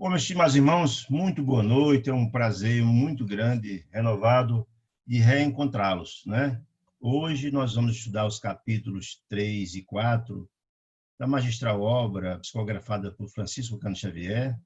Bom, meus estimados irmãos, muito boa noite. É um prazer muito grande, renovado, de reencontrá-los, né? Hoje nós vamos estudar os capítulos 3 e 4 da magistral obra psicografada por Francisco Cândido Xavier,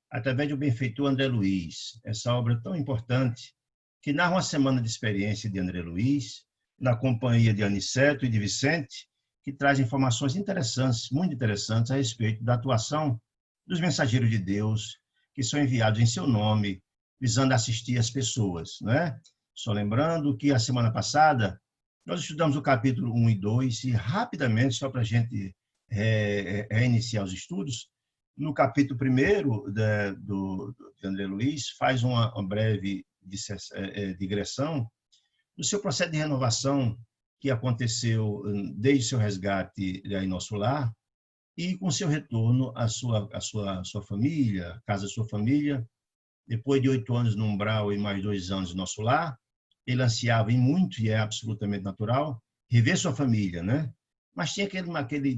através do benfeitor André Luiz. Essa obra tão importante que narra uma semana de experiência de André Luiz, na companhia de Aniceto e de Vicente, que traz informações interessantes, muito interessantes, a respeito da atuação dos mensageiros de Deus, que são enviados em seu nome, visando assistir as pessoas, né? Só lembrando que a semana passada nós estudamos o capítulo 1 e 2, e rapidamente, só para a gente reiniciar os estudos, no capítulo 1 de André Luiz, faz uma breve digressão do seu processo de renovação que aconteceu desde seu resgate em nosso lar, e com seu retorno à sua família, à casa da sua família, depois de 8 anos no umbral e mais 2 anos no nosso lar, ele ansiava em muito, e é absolutamente natural, rever sua família, né? Mas tinha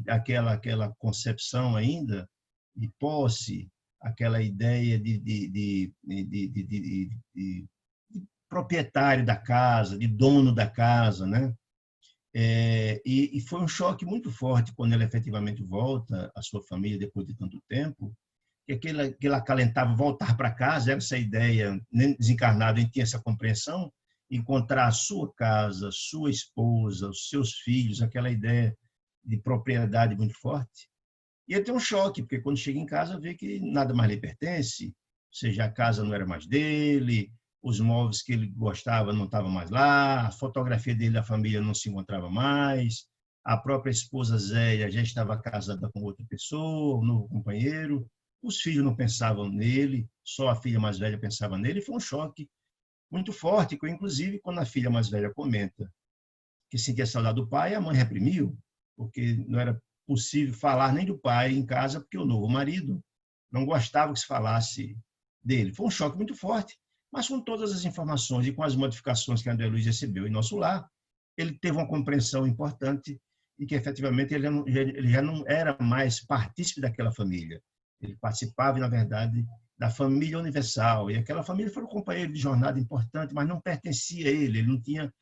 aquela concepção ainda de posse, aquela ideia de proprietário da casa, de dono da casa, né? E foi um choque muito forte quando ele efetivamente volta à sua família depois de tanto tempo, que aquele acalentava voltar para casa, era essa ideia, nem desencarnado a gente tinha essa compreensão, encontrar a sua casa, sua esposa, os seus filhos, aquela ideia de propriedade muito forte. E ele tem um choque, porque quando chega em casa vê que nada mais lhe pertence, ou seja, a casa não era mais dele, os móveis que ele gostava não estavam mais lá, a fotografia dele da família não se encontrava mais, a própria esposa Zéia já estava casada com outra pessoa, um novo companheiro, os filhos não pensavam nele, só a filha mais velha pensava nele, e foi um choque muito forte, que inclusive quando a filha mais velha comenta que sentia saudade do pai, a mãe reprimiu, porque não era possível falar nem do pai em casa, porque o novo marido não gostava que se falasse dele. Foi um choque muito forte. Mas com todas as informações e com as modificações que André Luiz recebeu em nosso lar, ele teve uma compreensão importante e que, efetivamente, ele já não era mais partícipe daquela família. Ele participava, na verdade, da família universal. E aquela família foi um companheiro de jornada importante, mas não pertencia a ele não tinha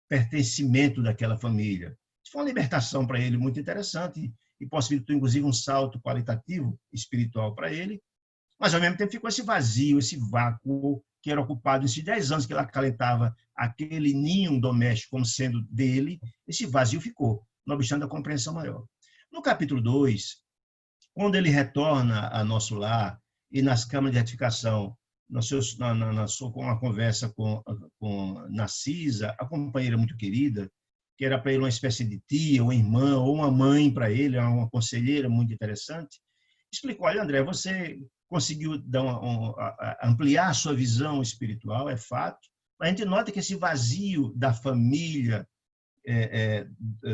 pertencimento daquela família. Isso foi uma libertação para ele muito interessante e possibilitou, inclusive, um salto qualitativo espiritual para ele, mas, ao mesmo tempo, ficou esse vazio, esse vácuo que era ocupado nesses 10 anos que ele acalentava aquele ninho doméstico como sendo dele, esse vazio ficou, não obstante a compreensão maior. No capítulo 2, quando ele retorna a nosso lar e nas câmaras de retificação, com uma conversa com Narcisa, a companheira muito querida, que era para ele uma espécie de tia, uma irmã, ou uma mãe para ele, uma conselheira muito interessante, explicou: olha, André, você conseguiu ampliar a sua visão espiritual, é fato, mas a gente nota que esse vazio da família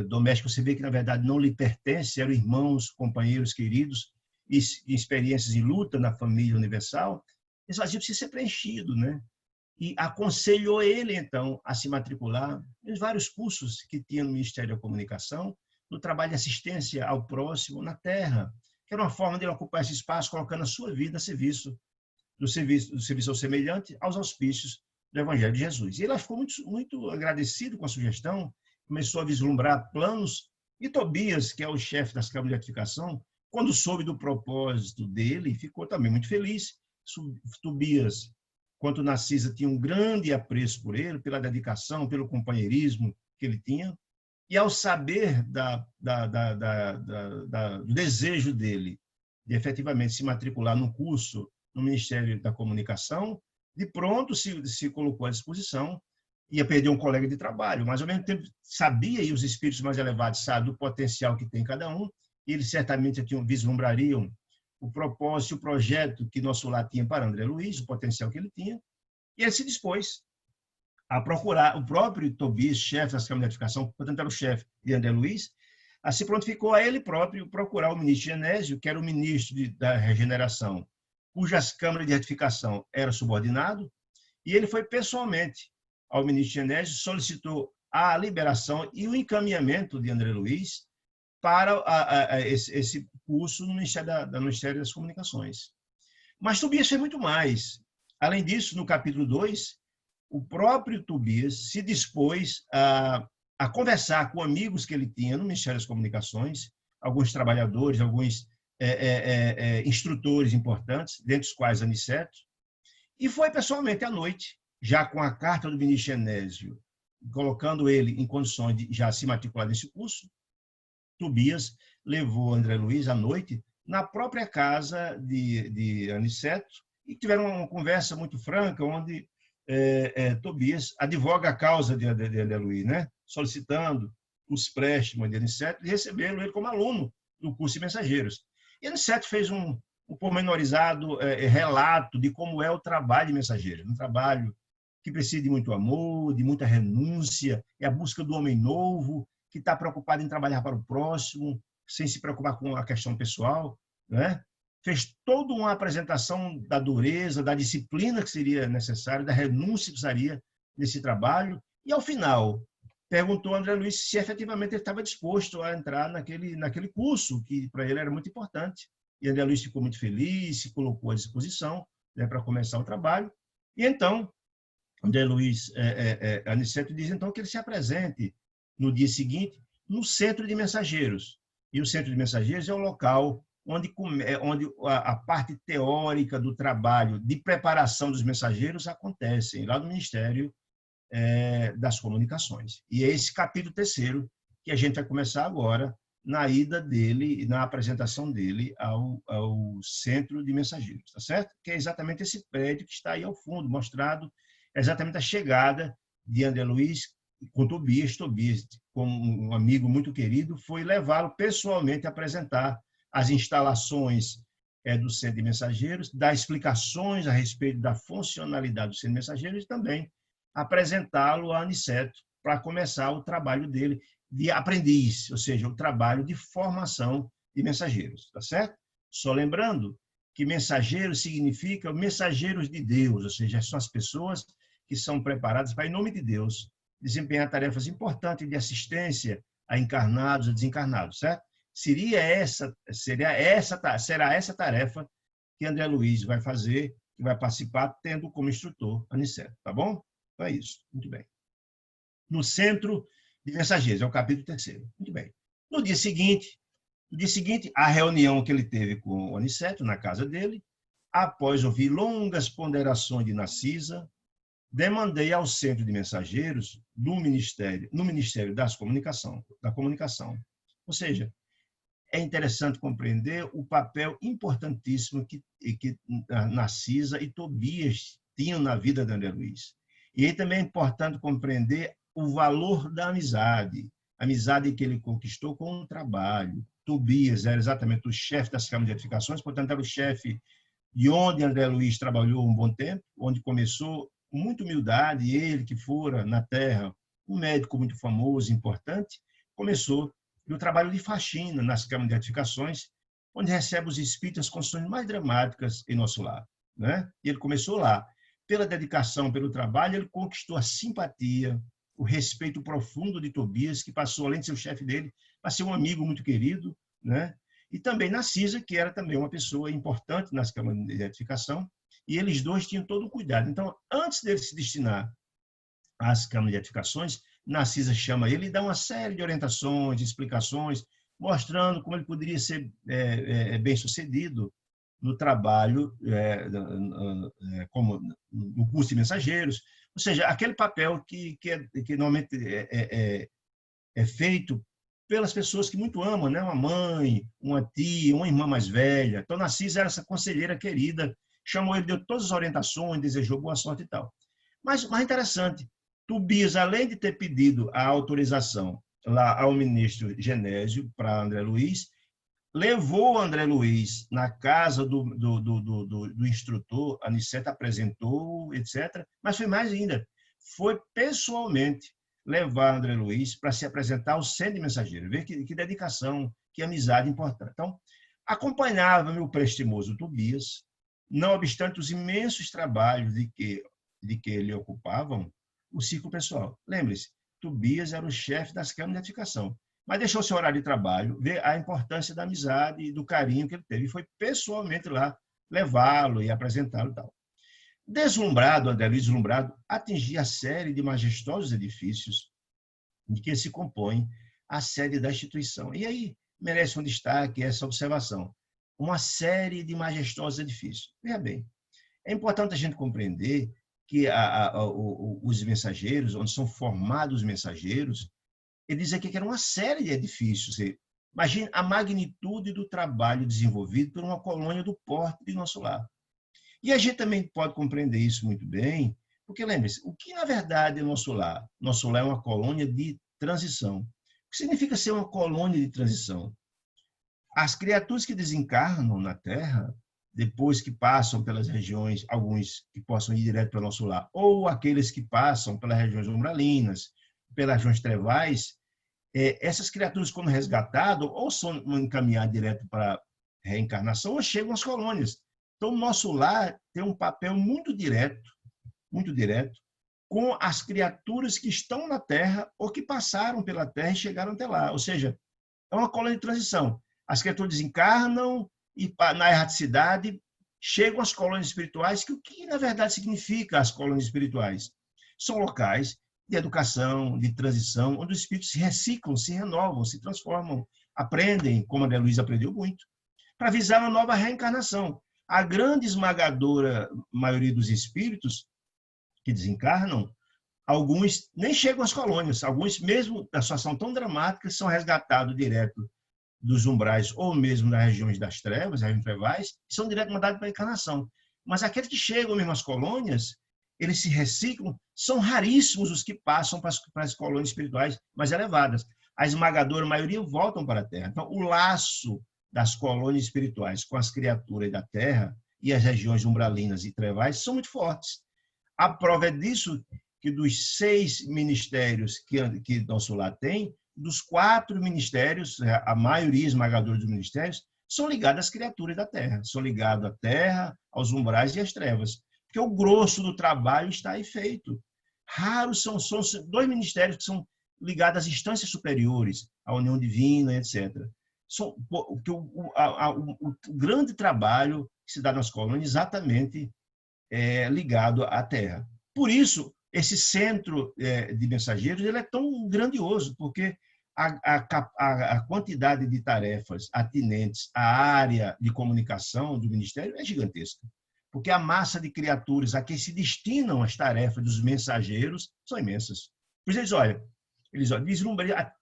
doméstica, você vê que, na verdade, não lhe pertence, eram irmãos, companheiros queridos, e experiências de luta na família universal, esse vazio precisa ser preenchido, né? E aconselhou ele, então, a se matricular em vários cursos que tinha no Ministério da Comunicação, no trabalho de assistência ao próximo na Terra, que era uma forma de ele ocupar esse espaço, colocando a sua vida a serviço do serviço ao semelhante, aos auspícios do Evangelho de Jesus. E ele ficou muito agradecido com a sugestão, começou a vislumbrar planos, e Tobias, que é o chefe das câmaras de retificação, quando soube do propósito dele, ficou também muito feliz. Tobias, quanto Narcisa, tinha um grande apreço por ele, pela dedicação, pelo companheirismo que ele tinha, e ao saber do desejo dele de efetivamente se matricular num curso no Ministério da Comunicação, de pronto se colocou à disposição, ia perder um colega de trabalho, mas ao mesmo tempo sabia, e os espíritos mais elevados sabem do potencial que tem cada um, e eles certamente vislumbrariam o propósito, o projeto que nosso lar tinha para André Luiz, o potencial que ele tinha, e ele se dispôs a procurar o próprio Tobias, chefe das câmaras de retificação, portanto era o chefe de André Luiz, se prontificou a ele próprio procurar o ministro Genésio, que era o ministro da regeneração, cujas câmaras de retificação era subordinado, e ele foi pessoalmente ao ministro Genésio, solicitou a liberação e o encaminhamento de André Luiz para esse curso no Ministério das Comunicações. Mas Tobias fez muito mais. Além disso, no capítulo 2, o próprio Tobias se dispôs a conversar com amigos que ele tinha no Ministério das Comunicações, alguns trabalhadores, alguns instrutores importantes, dentre os quais Aniceto, e foi pessoalmente à noite, já com a carta do ministro Genésio, colocando ele em condições de já se matricular nesse curso. Tobias levou André Luiz à noite na própria casa de Aniceto e tiveram uma conversa muito franca, onde Tobias advoga a causa de André Luiz, né? Solicitando os préstimos de Aniceto e recebendo ele como aluno do curso de mensageiros. E Aniceto fez um pormenorizado relato de como é o trabalho de mensageiro, um trabalho que precisa de muito amor, de muita renúncia, é a busca do homem novo, que está preocupado em trabalhar para o próximo, sem se preocupar com a questão pessoal, né? Fez toda uma apresentação da dureza, da disciplina que seria necessária, da renúncia que seria nesse trabalho, e, ao final, perguntou a André Luiz se efetivamente ele estava disposto a entrar naquele curso, que para ele era muito importante. E André Luiz ficou muito feliz, se colocou à disposição, né, para começar o trabalho. E então, André Luiz Aniceto diz então que ele se apresente no dia seguinte no Centro de Mensageiros. E o Centro de Mensageiros é o local onde a parte teórica do trabalho de preparação dos mensageiros acontece, lá no Ministério das Comunicações. E é esse capítulo 3º que a gente vai começar agora, na ida dele, na apresentação dele ao Centro de Mensageiros, tá certo? Que é exatamente esse prédio que está aí ao fundo, mostrado exatamente a chegada de André Luiz com Tobias. Tobias, como um amigo muito querido, foi levá-lo pessoalmente a apresentar as instalações do Centro de Mensageiros, dar explicações a respeito da funcionalidade do Centro de Mensageiros e também apresentá-lo a Aniceto para começar o trabalho dele de aprendiz, ou seja, o trabalho de formação de mensageiros, tá certo? Só lembrando que mensageiros significa mensageiros de Deus, ou seja, são as pessoas que são preparadas para, em nome de Deus, desempenhar tarefas importantes de assistência a encarnados e desencarnados, certo? Será essa tarefa que André Luiz vai fazer, que vai participar, tendo como instrutor Aniceto, tá bom? Então é isso, muito bem. No Centro de Mensageiros, é o capítulo 3º. Muito bem. No dia seguinte, a reunião que ele teve com o Aniceto, na casa dele, após ouvir longas ponderações de Narcisa, demandei ao Centro de Mensageiros no Ministério da Comunicação. Ou seja, é interessante compreender o papel importantíssimo que Narcisa e Tobias tinham na vida de André Luiz. E aí também é importante compreender o valor da amizade que ele conquistou com o trabalho. Tobias era exatamente o chefe das câmaras de edificações, portanto, era o chefe de onde André Luiz trabalhou um bom tempo, onde começou com muita humildade, ele que fora, na terra, um médico muito famoso, importante, começou no trabalho de faxina nas câmaras de edificações, onde recebe os espíritos as condições mais dramáticas em nosso lar, né? E ele começou lá. Pela dedicação, pelo trabalho, ele conquistou a simpatia, o respeito profundo de Tobias, que passou, além de ser o chefe dele, a ser um amigo muito querido, né? E também Narcisa, que era também uma pessoa importante nas câmaras de edificação, e eles dois tinham todo o cuidado. Então, antes dele se destinar às câmaras de edificações, Narcisa chama ele e dá uma série de orientações, explicações, mostrando como ele poderia ser bem-sucedido no trabalho, como no curso de mensageiros, ou seja, aquele papel que normalmente é feito pelas pessoas que muito amam, né? Uma mãe, uma tia, uma irmã mais velha. Então, Narcisa era essa conselheira querida, chamou ele, deu todas as orientações, desejou boa sorte e tal. Mas, mais interessante, Tobias, além de ter pedido a autorização lá ao ministro Genésio para André Luiz, levou André Luiz na casa do instrutor, Aniceto apresentou, etc. Mas foi mais ainda, foi pessoalmente levar André Luiz para se apresentar ao Centro de Mensageiros. Vê que dedicação, que amizade importante. Então, acompanhava meu prestimoso Tobias, não obstante os imensos trabalhos de que ele ocupavam, o ciclo pessoal. Lembre-se, Tobias era o chefe das câmaras de edificação, mas deixou seu horário de trabalho, ver a importância da amizade e do carinho que ele teve. E foi pessoalmente lá levá-lo e apresentá-lo e tal. Deslumbrado, André Luiz deslumbrado, atingia a série de majestosos edifícios de que se compõe a sede da instituição. E aí merece um destaque essa observação. Uma série de majestosos edifícios. Veja bem, é importante a gente compreender que os mensageiros, onde são formados os mensageiros, ele diz aqui que era uma série de edifícios. Imagine a magnitude do trabalho desenvolvido por uma colônia do porte de nosso lar. E a gente também pode compreender isso muito bem, porque lembre-se, o que na verdade é nosso lar? Nosso lar é uma colônia de transição. O que significa ser uma colônia de transição? As criaturas que desencarnam na Terra, depois que passam pelas regiões, alguns que possam ir direto para o nosso lar, ou aqueles que passam pelas regiões umbralinas, pelas regiões trevais, essas criaturas, quando resgatadas, ou são encaminhadas direto para a reencarnação, ou chegam às colônias. Então, o nosso lar tem um papel muito direto com as criaturas que estão na Terra ou que passaram pela Terra e chegaram até lá. Ou seja, é uma colônia de transição. As criaturas desencarnam e, na erraticidade, chegam às colônias espirituais, que o que, na verdade, significa as colônias espirituais? São locais de educação, de transição, onde os espíritos se reciclam, se renovam, se transformam, aprendem, como a André Luiz aprendeu muito, para visar uma nova reencarnação. A grande esmagadora maioria dos espíritos que desencarnam, alguns nem chegam às colônias, alguns, mesmo da situação tão dramática, são resgatados direto dos umbrais ou mesmo das regiões das trevas, regiões trevais, são direto mandados para a encarnação. Mas aqueles que chegam mesmo às colônias, eles se reciclam, são raríssimos os que passam para as colônias espirituais mais elevadas. A esmagadora maioria voltam para a Terra. Então, o laço das colônias espirituais com as criaturas da Terra e as regiões umbralinas e trevais são muito fortes. A prova é disso que dos 6 ministérios que nosso lar tem, dos 4 ministérios, a maioria esmagadora dos ministérios, são ligados às criaturas da Terra, são ligados à Terra, aos umbrais e às trevas, porque o grosso do trabalho está aí feito. Raros são 2 ministérios que são ligados às instâncias superiores, à união divina, etc. O grande trabalho que se dá nas colônias exatamente é ligado à Terra. Por isso, esse centro de mensageiros ele é tão grandioso, porque a quantidade de tarefas atinentes à área de comunicação do Ministério é gigantesca, porque a massa de criaturas a que se destinam as tarefas dos mensageiros são imensas. Por isso,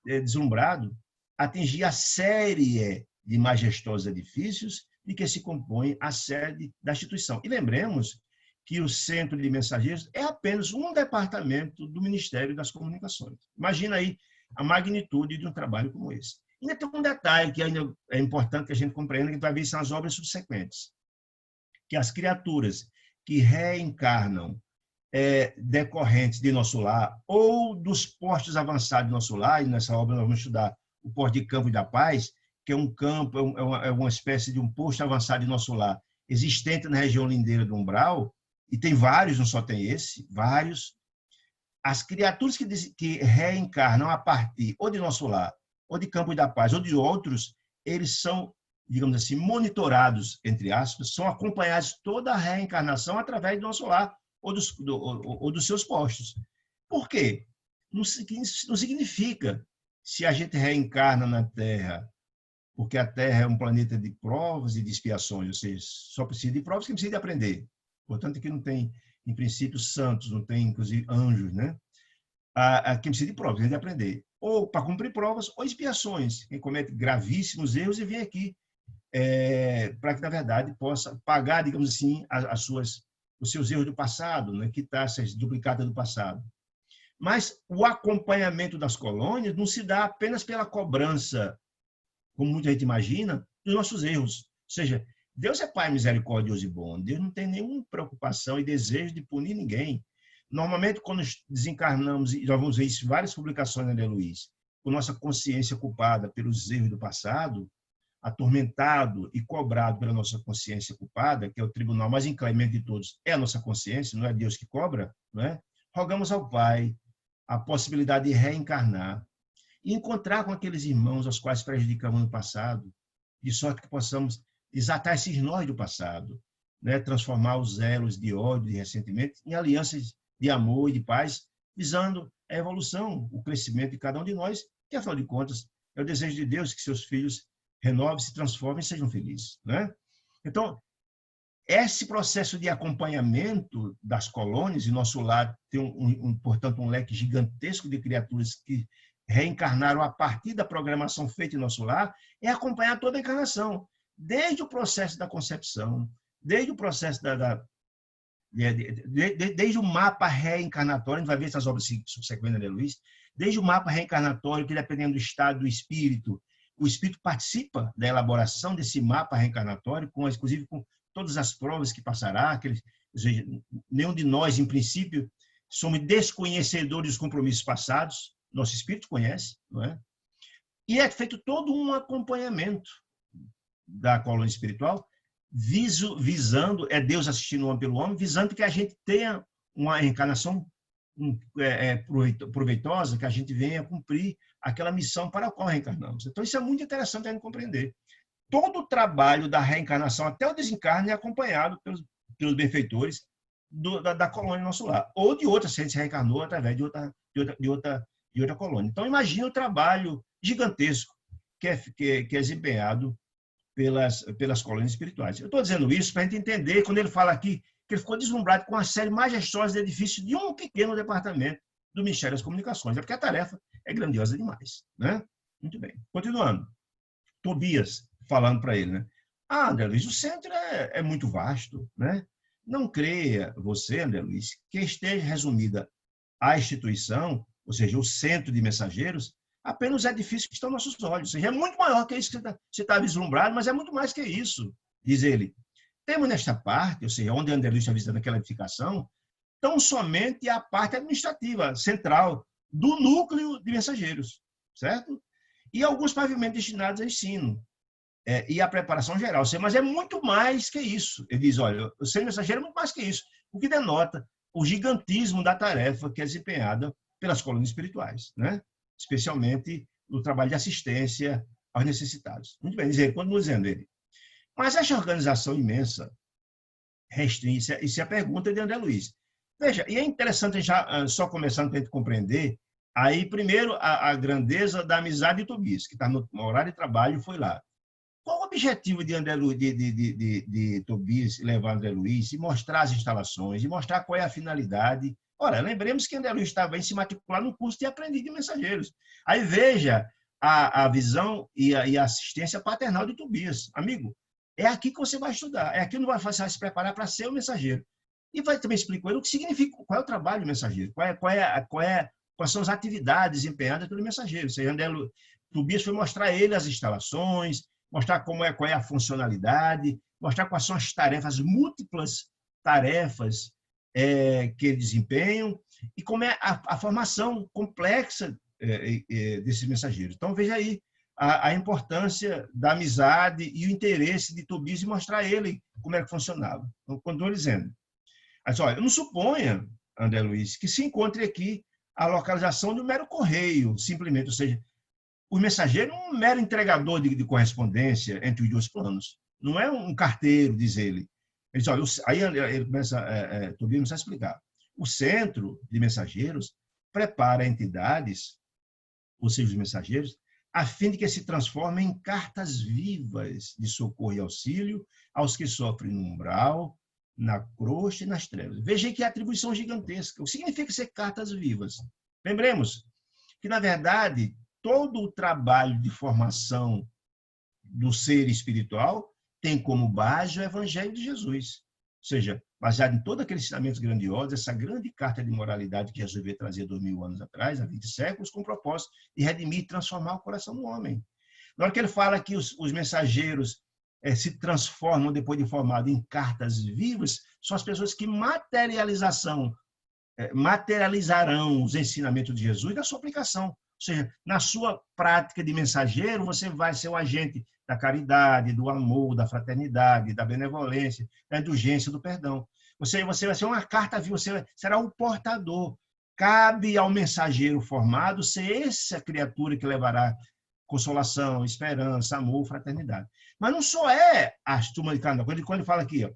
deslumbrado, atingir a série de majestosos edifícios de que se compõe a sede da instituição. E lembremos que o Centro de Mensageiros é apenas um departamento do Ministério das Comunicações. Imagina aí a magnitude de um trabalho como esse. Ainda tem um detalhe que ainda é importante que a gente compreenda, que vai ver são as obras subsequentes, que as criaturas que reencarnam decorrentes de nosso lar ou dos postos avançados de nosso lar, e nessa obra nós vamos estudar o Porto de Campo da Paz, que é um campo, é uma espécie de um posto avançado de nosso lar, existente na região lindeira do umbral, e tem vários, não só tem esse, vários. As criaturas que reencarnam a partir ou de nosso lar, ou de Campo da Paz, ou de outros, eles são, digamos assim, monitorados, entre aspas, são acompanhados toda a reencarnação através do nosso lar ou dos seus postos. Por quê? Não significa, se a gente reencarna na Terra, porque a Terra é um planeta de provas e de expiações, ou seja, só precisa de provas que precisa de aprender. Portanto, aqui não tem, em princípio, santos, não tem, inclusive, anjos, né? Aqui precisa de provas, precisa de aprender. Ou para cumprir provas, ou expiações. Quem comete gravíssimos erros e vem aqui para que, na verdade, possa pagar, digamos assim, os seus erros do passado, né? Quitar essas duplicadas do passado. Mas o acompanhamento das colônias não se dá apenas pela cobrança, como muita gente imagina, dos nossos erros. Ou seja, Deus é Pai misericordioso e bom. Deus não tem nenhuma preocupação e desejo de punir ninguém. Normalmente, quando desencarnamos, e nós vamos ver isso em várias publicações da André Luiz, com nossa consciência culpada pelos erros do passado, atormentado e cobrado pela nossa consciência culpada, que é o tribunal mais inclemente de todos, é a nossa consciência, não é Deus que cobra, não é? Rogamos ao Pai a possibilidade de reencarnar e encontrar com aqueles irmãos aos quais prejudicamos no passado, de sorte que possamos desatar esses nós do passado, né, transformar os elos de ódio e ressentimento em alianças de amor e de paz, visando a evolução, o crescimento de cada um de nós, que, afinal de contas, é o desejo de Deus que seus filhos renovem, se transformem e sejam felizes. Né? Então, esse processo de acompanhamento das colônias, e nosso lar tem, portanto, um leque gigantesco de criaturas que reencarnaram a partir da programação feita em nosso lar, é acompanhar toda a encarnação, desde o processo da concepção, desde o processo desde o mapa reencarnatório, a gente vai ver essas obras subsequentes da Luiz, desde o mapa reencarnatório, que dependendo do estado do espírito, o espírito participa da elaboração desse mapa reencarnatório, inclusive com todas as provas que passará, ou seja, nenhum de nós, em princípio, somos desconhecedores dos compromissos passados, nosso espírito conhece, não é? E é feito todo um acompanhamento da colônia espiritual, visando, é Deus assistindo o homem pelo homem, visando que a gente tenha uma reencarnação proveitosa, que a gente venha cumprir aquela missão para a qual reencarnamos. Então, isso é muito interessante a gente compreender. Todo o trabalho da reencarnação, até o desencarne, é acompanhado pelos benfeitores da colônia nosso lar, ou de outra, se a gente se reencarnou através de outra colônia. Então, imagine o trabalho gigantesco que é desempenhado pelas colônias espirituais. Eu estou dizendo isso para a gente entender, quando ele fala aqui, que ele ficou deslumbrado com uma série majestosa de edifícios de um pequeno departamento do Ministério das Comunicações. É porque a tarefa é grandiosa demais. Né? Muito bem. Continuando. Tobias falando para ele, né? André Luiz, o centro é muito vasto. Né? Não creia você, André Luiz, que esteja resumida a instituição, ou seja, o centro de mensageiros, apenas os edifícios que estão aos nossos olhos. Ou seja, é muito maior que isso que você está vislumbrado, mas é muito mais que isso, diz ele. Temos nesta parte, ou seja, onde André Luiz está visitando aquela edificação, tão somente a parte administrativa, central, do núcleo de mensageiros, certo? E alguns pavimentos destinados ao ensino e à preparação geral. Mas é muito mais que isso. Ele diz, olha, o ser mensageiro é muito mais que isso, o que denota o gigantismo da tarefa que é desempenhada pelas colônias espirituais, né? Especialmente no trabalho de assistência aos necessitados. Muito bem, continua dizendo ele. Mas essa organização imensa restringe, isso é a pergunta de André Luiz. Veja, e é interessante, já só começando para a gente compreender, aí, primeiro, a grandeza da amizade de Tobias, que está no horário de trabalho, foi lá. Qual o objetivo de André Luiz, de Tobias levar André Luiz e mostrar as instalações, e mostrar qual é a finalidade? Ora, lembremos que André Luiz estava em se matricular no curso de aprendiz de mensageiros. Aí veja a visão e a assistência paternal de Tobias. Amigo, é aqui que você vai estudar, é aqui que você vai se preparar para ser o mensageiro. E vai também explicar o que significa, qual é o trabalho do mensageiro, quais são as atividades desempenhadas pelo mensageiro. Ou seja, Tobias foi mostrar a ele as instalações, mostrar qual é a funcionalidade, mostrar quais são as tarefas, múltiplas tarefas que eles desempenham e como é a formação complexa desses mensageiros. Então, veja aí a importância da amizade e o interesse de Tobias em mostrar a ele como é que funcionava. Então, continuo dizendo. Mas, olha, eu não suponha, André Luiz, que se encontre aqui a localização de um mero correio, simplesmente, ou seja, o mensageiro é um mero entregador de correspondência entre os dois planos. Não é um carteiro, diz ele. Ele diz, olha, aí ele começa, Tobias começa a explicar. O centro de mensageiros prepara entidades, ou seja, os mensageiros, a fim de que se transformem em cartas vivas de socorro e auxílio aos que sofrem no umbral, na crosta e nas trevas. Veja que atribuição gigantesca. O que significa ser cartas vivas? Lembremos que, na verdade, todo o trabalho de formação do ser espiritual tem como base o Evangelho de Jesus. Ou seja, baseado em todo aquele ensinamento grandioso, essa grande carta de moralidade que Jesus veio trazer 2000 anos atrás, há 20 séculos, com o propósito de redimir e transformar o coração do homem. Na hora que ele fala que os mensageiros se transformam, depois de formados, em cartas vivas, são as pessoas que materializarão os ensinamentos de Jesus na sua aplicação. Ou seja, na sua prática de mensageiro, você vai ser um agente da caridade, do amor, da fraternidade, da benevolência, da indulgência, do perdão. Você vai ser uma carta viva, você será o portador. Cabe ao mensageiro formado ser essa criatura que levará consolação, esperança, amor, fraternidade. Mas não só é a turma de carnaval. Quando ele fala aqui, ó,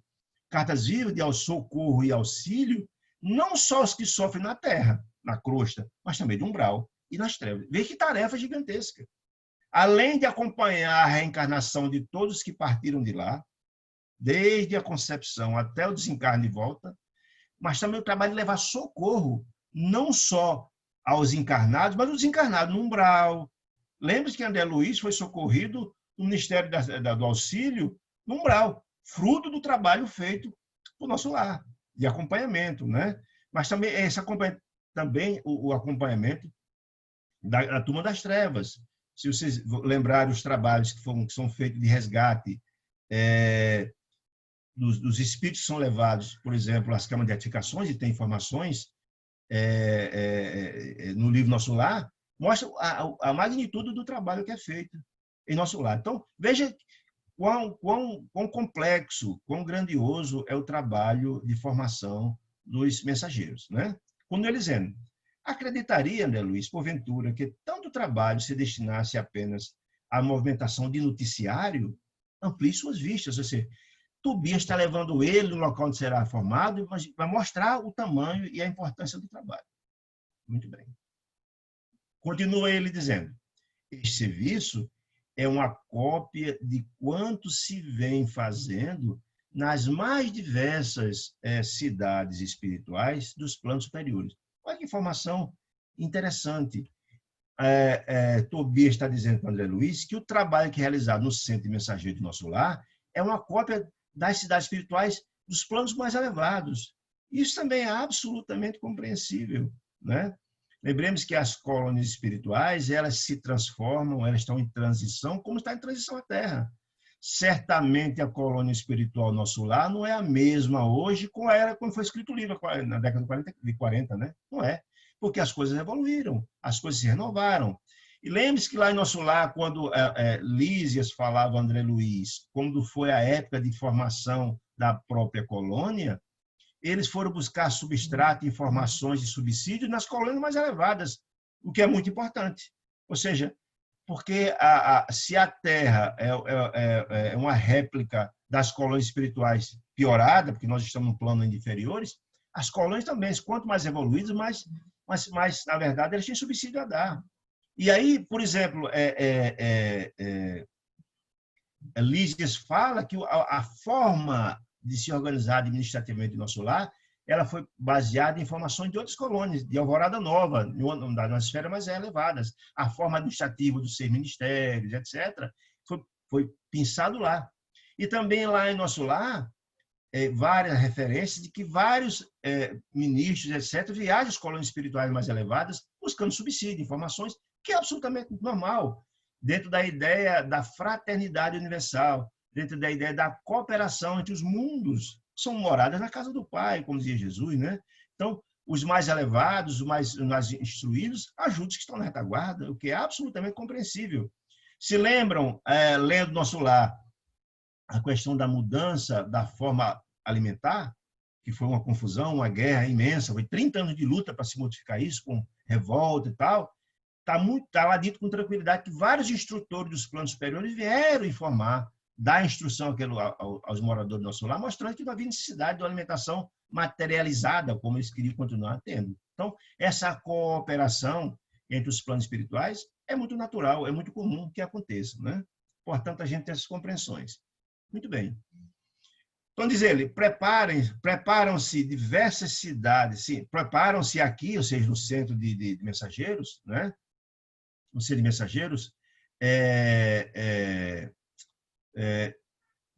cartas vivas de socorro e auxílio, não só os que sofrem na terra, na crosta, mas também no umbral e nas trevas. Veja que tarefa gigantesca. Além de acompanhar a reencarnação de todos que partiram de lá, desde a concepção até o desencarne e volta, mas também o trabalho de levar socorro, não só aos encarnados, mas aos desencarnados no umbral. Lembre-se que André Luiz foi socorrido no Ministério do Auxílio no umbral, fruto do trabalho feito por nosso lar, de acompanhamento, né? Mas também o acompanhamento da Turma das Trevas. Se vocês lembrarem os trabalhos que são feitos de resgate dos espíritos que são levados, por exemplo, às câmaras de edificações, e tem informações no livro Nosso Lar, mostra a magnitude do trabalho que é feito em nosso lar. Então, veja quão complexo, quão grandioso é o trabalho de formação dos mensageiros, né? Quando eles dizem, acreditaria, André Luiz, porventura, que tanto trabalho se destinasse apenas à movimentação de noticiário? Amplie suas vistas, ou seja, Tobias está levando ele no local onde será formado, mas vai mostrar o tamanho e a importância do trabalho. Muito bem. Continua ele dizendo, este serviço é uma cópia de quanto se vem fazendo nas mais diversas cidades espirituais dos planos superiores. Olha que informação interessante. Tobias está dizendo para André Luiz que o trabalho que é realizado no Centro de Mensageiro de Nosso Lar é uma cópia das cidades espirituais dos planos mais elevados. Isso também é absolutamente compreensível, né? Lembremos que as colônias espirituais, elas se transformam, elas estão em transição, como está em transição a Terra. Certamente a colônia espiritual Nosso Lar não é a mesma hoje como era quando foi escrito o livro, na década de 40, né? Não é, porque as coisas evoluíram, as coisas se renovaram. E lembre-se que lá em Nosso Lar, quando Lísias falava André Luiz, quando foi a época de formação da própria colônia, eles foram buscar substrato, informações de subsídios nas colônias mais elevadas, o que é muito importante. Ou seja, porque se a Terra é uma réplica das colônias espirituais piorada, porque nós estamos num plano de inferiores, as colônias também, quanto mais evoluídas, mais, na verdade, elas têm subsídio a dar. E aí, por exemplo, Lísias fala que a forma de se organizar administrativamente o Nosso Lar, ela foi baseada em informações de outras colônias, de Alvorada Nova, nas esferas mais elevadas. A forma administrativa dos 6 ministérios, etc., foi pensado lá. E também lá em Nosso Lar, várias referências de que vários ministros, etc., viajam às colônias espirituais mais elevadas buscando subsídio, informações, que é absolutamente normal, dentro da ideia da fraternidade universal, dentro da ideia da cooperação entre os mundos, são moradas na casa do Pai, como dizia Jesus, né? Então, os mais elevados, os mais instruídos, ajudam os que estão na retaguarda, o que é absolutamente compreensível. Se lembram, lendo Nosso Lar, a questão da mudança da forma alimentar, que foi uma confusão, uma guerra imensa, foi 30 anos de luta para se modificar isso, com revolta e tal, está lá dito com tranquilidade que vários instrutores dos planos superiores vieram informar, dar instrução aos moradores do Nosso Lar, mostrando que não havia necessidade de uma alimentação materializada, como eles queriam continuar tendo. Então, essa cooperação entre os planos espirituais é muito natural, é muito comum que aconteça, né? Portanto, a gente tem essas compreensões. Muito bem. Então, diz ele, preparam-se diversas cidades, sim, preparam-se aqui, ou seja, no centro de mensageiros, né? No centro de mensageiros,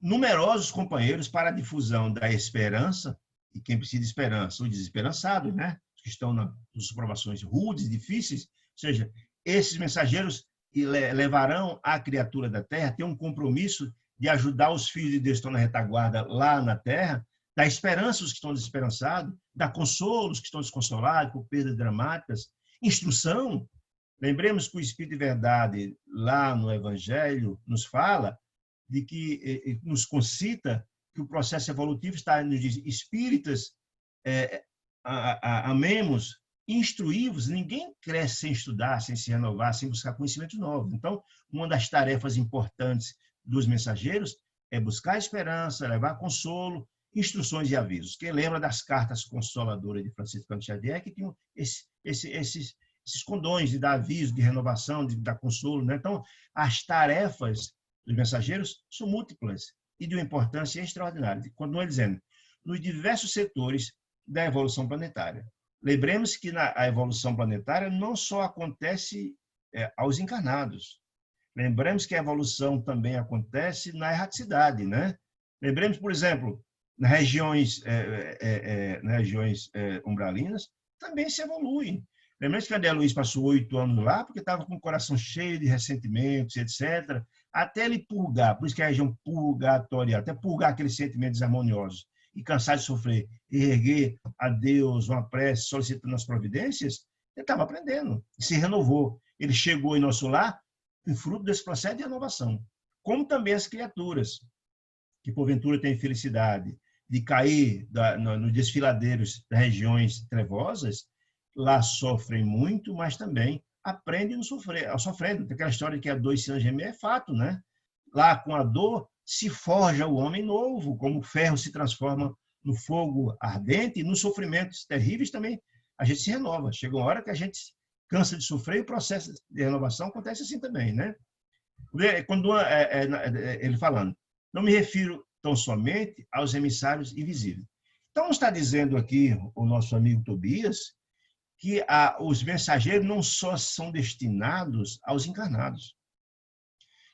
numerosos companheiros para a difusão da esperança, e quem precisa de esperança, os desesperançados, né? Que estão nas provações rudes, difíceis, ou seja, esses mensageiros levarão a criatura da terra, tem um compromisso de ajudar os filhos de Deus que estão na retaguarda lá na terra, dar esperança aos que estão desesperançados, dar consolo aos que estão desconsolados por perdas dramáticas, instrução. Lembremos que o Espírito de Verdade, lá no Evangelho, nos fala de que nos concita que o processo evolutivo está, nos diz, espíritas, amemos, instruí-vos, ninguém cresce sem estudar, sem se renovar, sem buscar conhecimentos novos. Então, uma das tarefas importantes dos mensageiros é buscar esperança, levar consolo instruções e avisos. Quem lembra das cartas consoladoras de Francisco Cândido Xavier, que tinham esses condões de dar aviso, de renovação, de dar consolo, né? Então, as tarefas dos mensageiros são múltiplas e de uma importância extraordinária. Continua dizendo, nos diversos setores da evolução planetária. Lembremos que a evolução planetária não só acontece aos encarnados. Lembremos que a evolução também acontece na erraticidade, né? Lembremos, por exemplo, nas regiões umbralinas, também se evolui. Lembremos que André Luiz passou 8 anos lá, porque estava com o coração cheio de ressentimentos, etc., até ele purgar, por isso que é a região purgatorial, até purgar aqueles sentimentos harmoniosos e cansar de sofrer, e erguer a Deus uma prece solicitando as providências, ele estava aprendendo, se renovou. Ele chegou em nosso lar em fruto desse processo de renovação. Como também as criaturas, que porventura têm felicidade de cair nos desfiladeiros das regiões trevosas, lá sofrem muito, mas também aprendem sofrendo. Aquela história de que a dor se gemer é fato, né? Lá, com a dor, se forja o homem novo, como o ferro se transforma no fogo ardente, e nos sofrimentos terríveis também a gente se renova. Chega uma hora que a gente cansa de sofrer e o processo de renovação acontece assim também, né? Quando ele falando, não me refiro tão somente aos emissários invisíveis. Então, está dizendo aqui o nosso amigo Tobias que os mensageiros não só são destinados aos encarnados,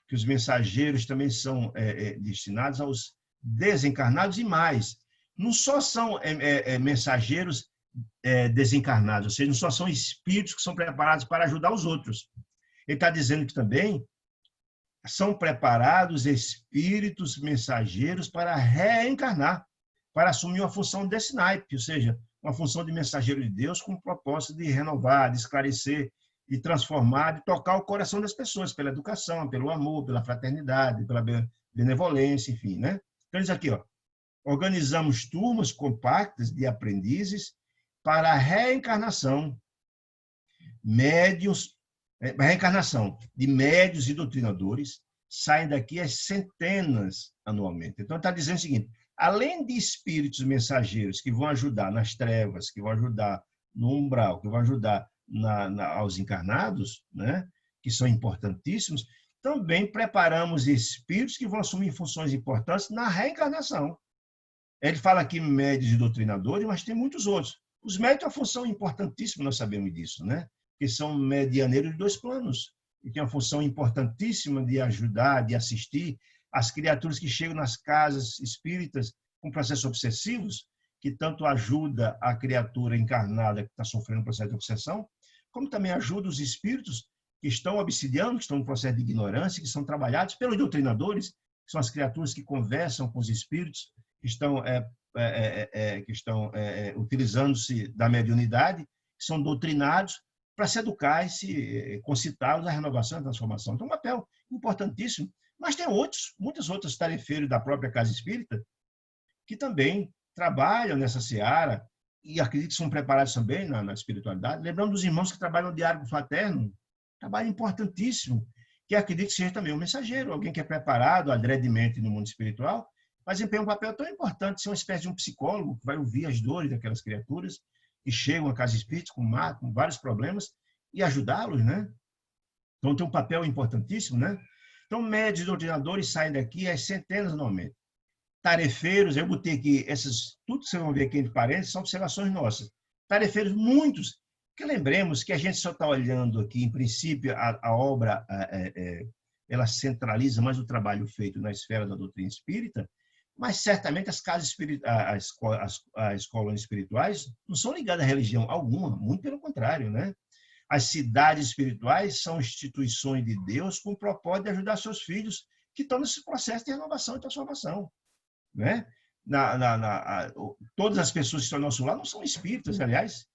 que os mensageiros também são destinados aos desencarnados e mais. Não só são mensageiros desencarnados, ou seja, não só são espíritos que são preparados para ajudar os outros. Ele está dizendo que também são preparados espíritos mensageiros para reencarnar, para assumir uma função desse naipe, ou seja, uma função de mensageiro de Deus com o propósito de renovar, de esclarecer, de transformar, de tocar o coração das pessoas pela educação, pelo amor, pela fraternidade, pela benevolência, enfim, né? Então, diz aqui, ó, organizamos turmas compactas de aprendizes para a reencarnação de médios e doutrinadores, saem daqui as centenas anualmente. Então, está dizendo o seguinte, além de espíritos mensageiros que vão ajudar nas trevas, que vão ajudar no umbral, que vão ajudar aos encarnados, né, que são importantíssimos, também preparamos espíritos que vão assumir funções importantes na reencarnação. Ele fala aqui médios e doutrinadores, mas tem muitos outros. Os médios têm uma função importantíssima, nós sabemos disso, né? Que são medianeiros de 2 planos, e têm uma função importantíssima de ajudar, de assistir as criaturas que chegam nas casas espíritas com processos obsessivos, que tanto ajuda a criatura encarnada que está sofrendo um processo de obsessão, como também ajuda os espíritos que estão obsidiando, que estão no processo de ignorância, que são trabalhados pelos doutrinadores, que são as criaturas que conversam com os espíritos, que estão utilizando-se da mediunidade, que são doutrinados para se educar e se concitá-los à renovação e transformação. Então, um papel importantíssimo. Mas tem muitos outros tarefeiros da própria Casa Espírita que também trabalham nessa seara e acredito que são preparados também na espiritualidade. Lembrando dos irmãos que trabalham no diálogo fraterno, trabalho importantíssimo, que acredito que seja também um mensageiro, alguém que é preparado adredemente no mundo espiritual, mas desempenha um papel tão importante, ser uma espécie de um psicólogo que vai ouvir as dores daquelas criaturas que chegam à Casa Espírita com vários problemas e ajudá-los, né? Então tem um papel importantíssimo, né? Então, médios e doutrinadores saem daqui às centenas anualmente. Tarefeiros, eu botei aqui, tudo que vocês vão ver aqui entre parênteses, são observações nossas. Tarefeiros, muitos, que lembremos que a gente só está olhando aqui, em princípio, a obra, ela centraliza mais o trabalho feito na esfera da doutrina espírita, mas certamente as casas espirituais, as escolas espirituais não são ligadas à religião alguma, muito pelo contrário, né? As cidades espirituais são instituições de Deus com o propósito de ajudar seus filhos que estão nesse processo de renovação e transformação, né? Todas as pessoas que estão ao nosso lado não são espíritas, aliás,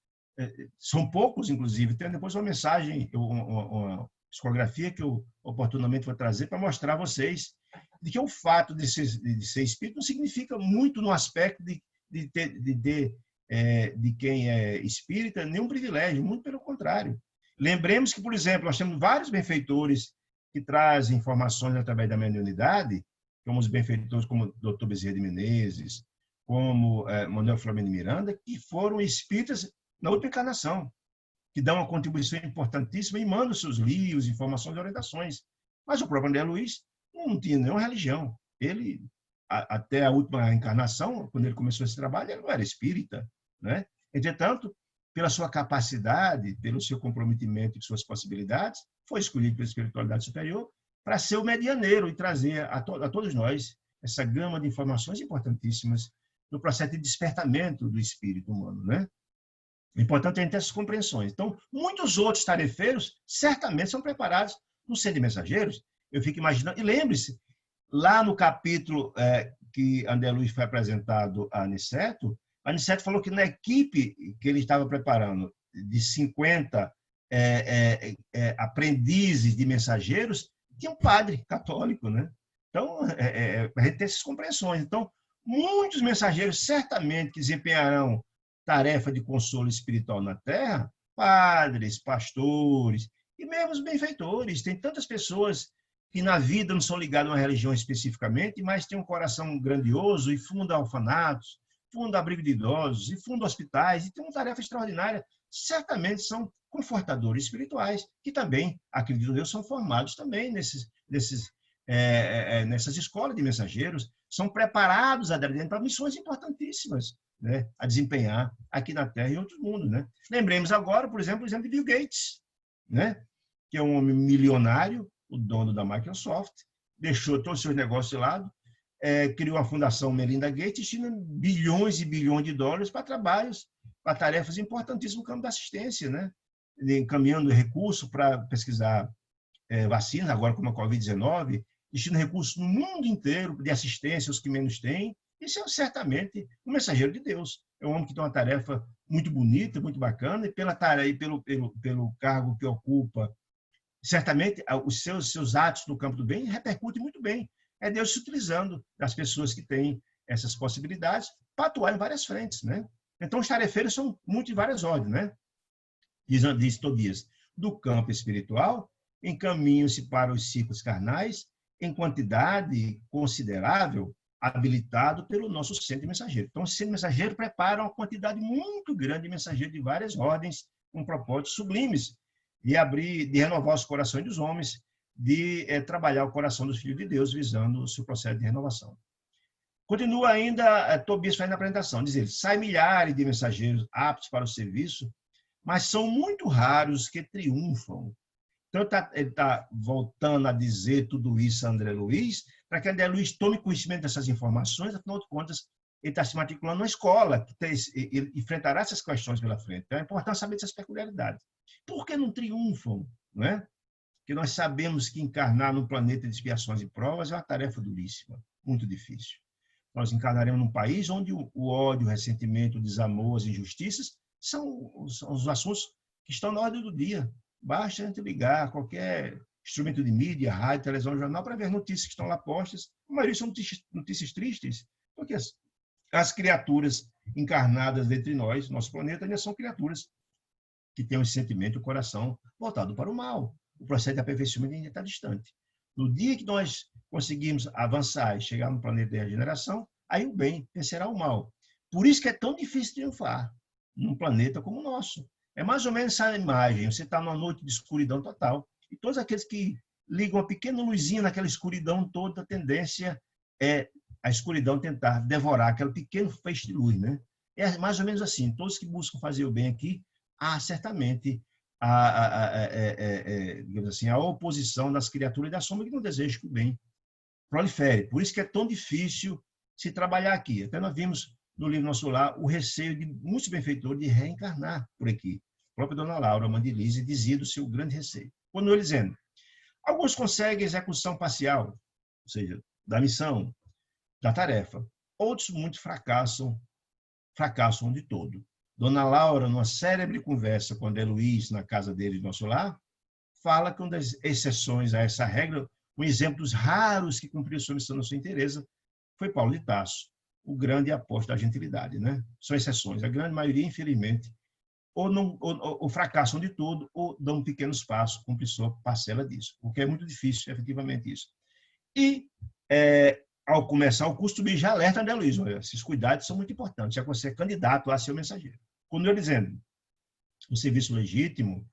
são poucos, inclusive. Tem depois uma mensagem, uma psicografia que eu oportunamente vou trazer para mostrar a vocês de que o fato de ser espírito não significa muito no aspecto de quem é espírita nenhum privilégio, muito pelo contrário. Lembremos que, por exemplo, nós temos vários benfeitores que trazem informações através da mediunidade, como os benfeitores como o Dr. Bezerra de Menezes, como Manuel Flamengo de Miranda, que foram espíritas na última encarnação, que dão uma contribuição importantíssima e mandam seus livros, informações e orientações. Mas o próprio André Luiz não tinha nenhuma religião. Ele, até a última encarnação, quando ele começou esse trabalho, ele não era espírita, né? Entretanto, pela sua capacidade, pelo seu comprometimento e suas possibilidades, foi escolhido pela espiritualidade superior para ser o medianeiro e trazer a todos nós essa gama de informações importantíssimas no processo de despertamento do espírito humano, né? É importante a gente ter essas compreensões. Então, muitos outros tarefeiros certamente são preparados no centro de mensageiros. Eu fico imaginando, e lembre-se, lá no capítulo que André Luiz foi apresentado a Aniceto falou que na equipe que ele estava preparando, de 50 aprendizes de mensageiros, tinha um padre católico, né? Então, a gente tem essas compreensões. Então, muitos mensageiros certamente que desempenharão tarefa de consolo espiritual na Terra, padres, pastores e mesmo os benfeitores. Tem tantas pessoas que na vida não são ligadas a uma religião especificamente, mas têm um coração grandioso e fundam orfanatos, fundam abrigo de idosos e fundam hospitais e têm uma tarefa extraordinária. Certamente são confortadores espirituais que também, acredito eu, são formados também nessas escolas de mensageiros, são preparados para missões importantíssimas, né, a desempenhar aqui na Terra e em outros mundos, né? Lembremos agora, por exemplo, o exemplo de Bill Gates, né, que é um homem milionário, o dono da Microsoft, deixou todos os seus negócios de lado, criou a Fundação Melinda Gates, destina bilhões e bilhões de dólares para trabalhos, para tarefas importantíssimas no campo da assistência, né? Encaminhando recursos para pesquisar vacinas, agora como a Covid-19, destina recursos no mundo inteiro de assistência aos que menos têm. Isso é certamente um mensageiro de Deus. É um homem que tem uma tarefa muito bonita, muito bacana, e pelo cargo que ocupa, certamente os seus atos no campo do bem repercutem muito bem. É Deus se utilizando das pessoas que têm essas possibilidades para atuar em várias frentes, né? Então, os tarefeiros são muito de várias ordens, né? Diz Tobias, do campo espiritual, encaminham-se para os ciclos carnais em quantidade considerável, habilitado pelo nosso centro de mensageiro. Então, o centro de mensageiro prepara uma quantidade muito grande de mensageiros de várias ordens, com propósitos sublimes, de renovar os corações dos homens, de trabalhar o coração dos filhos de Deus, visando o seu processo de renovação. Continua ainda Tobias fazendo a apresentação, diz ele, sai milhares de mensageiros aptos para o serviço, mas são muito raros que triunfam. Então, ele está voltando a dizer tudo isso a André Luiz, para que André Luiz tome conhecimento dessas informações, afinal de contas, ele está se matriculando numa escola, que ele enfrentará essas questões pela frente. Então, é importante saber dessas peculiaridades. Por que não triunfam? Não é? Porque nós sabemos que encarnar num planeta de expiações e provas é uma tarefa duríssima, muito difícil. Nós encarnaremos num país onde o ódio, o ressentimento, o desamor, as injustiças são os assuntos que estão na ordem do dia. Basta a gente ligar qualquer instrumento de mídia, rádio, televisão, jornal, para ver as notícias que estão lá postas. A maioria são notícias tristes, porque as criaturas encarnadas entre nós, nosso planeta, ainda são criaturas que têm um sentimento e o coração voltado para o mal. O processo de aperfeiçoamento ainda está distante. No dia que nós conseguimos avançar e chegar no planeta de regeneração, aí o bem vencerá o mal. Por isso que é tão difícil triunfar num planeta como o nosso. É mais ou menos essa imagem. Você está numa noite de escuridão total e todos aqueles que ligam uma pequena luzinha naquela escuridão toda, a tendência é a escuridão tentar devorar aquele pequeno feixe de luz, né? É mais ou menos assim. Todos que buscam fazer o bem aqui, há certamente digamos assim, a oposição das criaturas da sombra que não desejam que o bem prolifere. Por isso que é tão difícil se trabalhar aqui. Até nós vimos no livro Nosso Lar o receio de muitos benfeitores de reencarnar por aqui. A própria Dona Laura, mãe de Lise, dizia do seu grande receio. Continua ele dizendo, alguns conseguem execução parcial, ou seja, da missão, da tarefa. Outros muito fracassam de todo. Dona Laura, numa célebre conversa com André Luiz, na casa dele, Nosso Lar, fala que uma das exceções a essa regra, um exemplo dos raros que cumpriu sua missão na sua inteireza, foi Paulo de Tarso, o grande apóstolo da gentilidade, né? São exceções. A grande maioria, infelizmente, ou fracassam de todo, ou dão pequenos passos, cumprir sua parcela disso, porque é muito difícil, efetivamente, isso. E ao começar o curso, também já alerta, André Luiz, olha, esses cuidados são muito importantes, já que você é candidato a ser o mensageiro. Quando eu dizendo, o serviço legítimo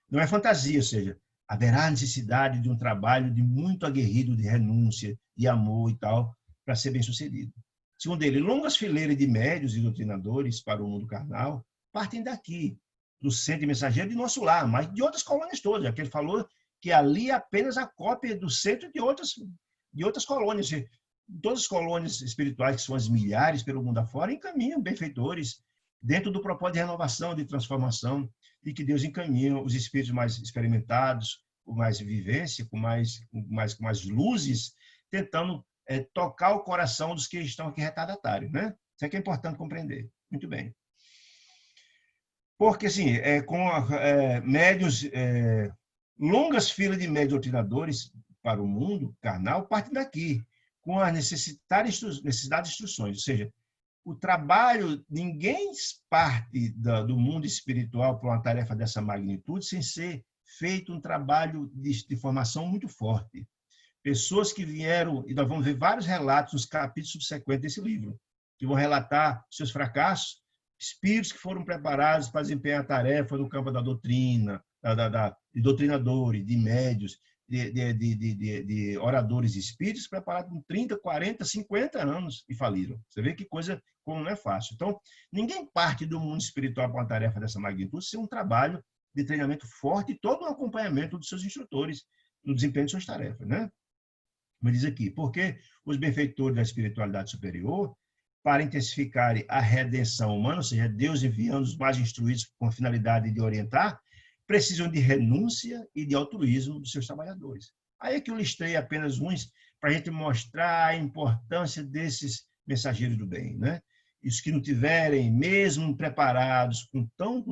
não é fantasia, ou seja, haverá necessidade de um trabalho de muito aguerrido de renúncia, de amor e tal, para ser bem-sucedido. Segundo ele, longas fileiras de médios e doutrinadores para o mundo carnal partem daqui, do centro de mensageiro de nosso lar, mas de outras colônias todas, já que ele falou que ali é apenas a cópia do centro de outras colônias. Todas as colônias espirituais, que são as milhares pelo mundo afora, encaminham benfeitores dentro do propósito de renovação, de transformação, e que Deus encaminha os espíritos mais experimentados, com mais vivência, com mais luzes, tentando tocar o coração dos que estão aqui retardatários, né? Isso é que é importante compreender. Muito bem. Porque, assim, médios, longas filas de médios doutrinadores para o mundo carnal partem daqui, com a necessidade de instruções, ou seja, o trabalho, ninguém parte do mundo espiritual para uma tarefa dessa magnitude sem ser feito um trabalho de formação muito forte. Pessoas que vieram, e nós vamos ver vários relatos nos capítulos subsequentes desse livro, que vão relatar seus fracassos, espíritos que foram preparados para desempenhar a tarefa no campo da doutrina, de doutrinadores, de médios, de oradores espíritos preparados com 30, 40, 50 anos e faliram. Você vê que coisa como não é fácil. Então, ninguém parte do mundo espiritual para uma tarefa dessa magnitude sem um trabalho de treinamento forte e todo um acompanhamento dos seus instrutores no desempenho de suas tarefas, né? Como diz aqui, porque os benfeitores da espiritualidade superior, para intensificarem a redenção humana, ou seja, Deus enviando os mais instruídos com a finalidade de orientar, precisam de renúncia e de altruísmo dos seus trabalhadores. Aí é que eu listei apenas uns para a gente mostrar a importância desses mensageiros do bem, né? E os que não tiverem, mesmo preparados, com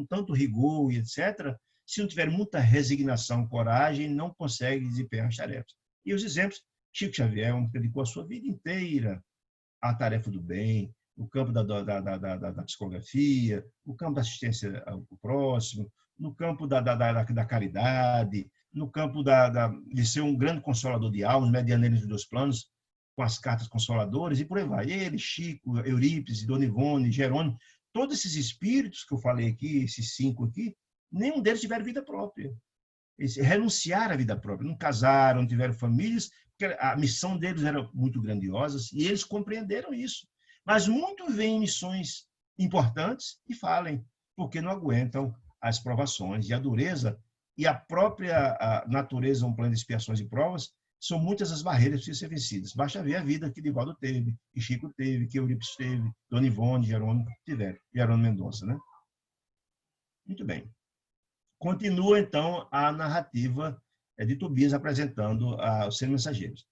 tanto rigor e etc., se não tiverem muita resignação, coragem, não conseguem desempenhar as tarefas. E os exemplos, Chico Xavier, um que dedicou a sua vida inteira à tarefa do bem, no campo da psicografia, no campo da assistência ao próximo, no campo da caridade, no campo de ser um grande consolador de almas, mediando eles dos dois planos, com as cartas consoladoras, e por aí vai. Ele, Chico, Eurípides, Dona Ivone, Jerônimo, todos esses espíritos que eu falei aqui, esses 5 aqui, nenhum deles tiveram vida própria. Eles renunciaram à vida própria, não casaram, não tiveram famílias, porque a missão deles era muito grandiosa, e eles compreenderam isso. Mas muitos veem missões importantes e falem, porque não aguentam as provações e a dureza, e a própria natureza, um plano de expiações e provas, são muitas as barreiras que precisam ser vencidas. Basta ver a vida que Divaldo teve, que Chico teve, que Eurípides teve, Dona Ivone, Jerônimo tiveram, Jerônimo Mendonça, né? Muito bem. Continua, então, a narrativa de Tobias apresentando os seus mensageiros.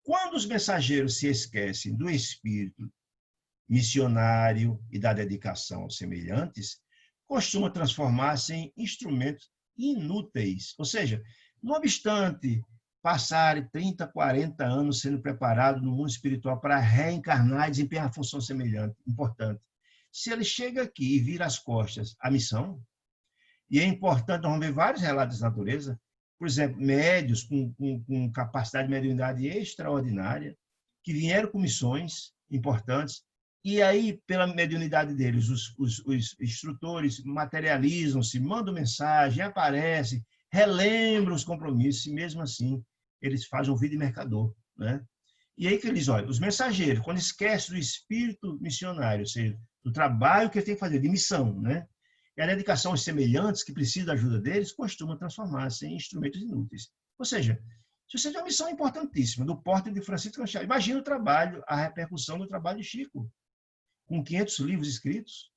Quando os mensageiros se esquecem do espírito missionário e da dedicação aos semelhantes, costuma transformar-se em instrumentos inúteis. Ou seja, não obstante passarem 30, 40 anos sendo preparado no mundo espiritual para reencarnar e desempenhar a função semelhante, importante. Se ele chega aqui e vira as costas à missão, e é importante, nós vamos ver vários relatos de natureza, por exemplo, médios com capacidade de mediunidade extraordinária, que vieram com missões importantes, e aí, pela mediunidade deles, os instrutores materializam-se, mandam mensagem, aparecem, relembram os compromissos, e mesmo assim, eles fazem um vídeo de mercador, né? E aí que eles olham, os mensageiros, quando esquecem do espírito missionário, ou seja, do trabalho que eles têm que fazer, de missão, né? E a dedicação aos semelhantes, que precisam da ajuda deles, costuma transformar-se em instrumentos inúteis. Ou seja, se você tem uma missão importantíssima, do porte de Francisco Canchal, imagina o trabalho, a repercussão do trabalho de Chico, com 500 livros escritos.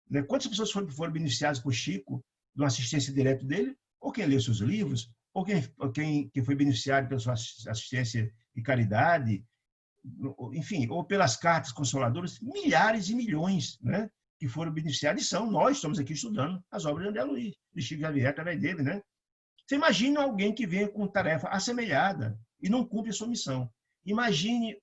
Né? Quantas pessoas foram beneficiadas por Chico, de uma assistência direta dele, ou quem leu seus livros, ou quem foi beneficiado pela sua assistência de caridade, enfim, ou pelas cartas consoladoras, milhares e milhões, né? Que foram beneficiados, e nós estamos aqui estudando as obras de André Luiz, de Chico Xavier, através dele, né? Você imagina alguém que vem com tarefa assemelhada e não cumpre a sua missão. Imagine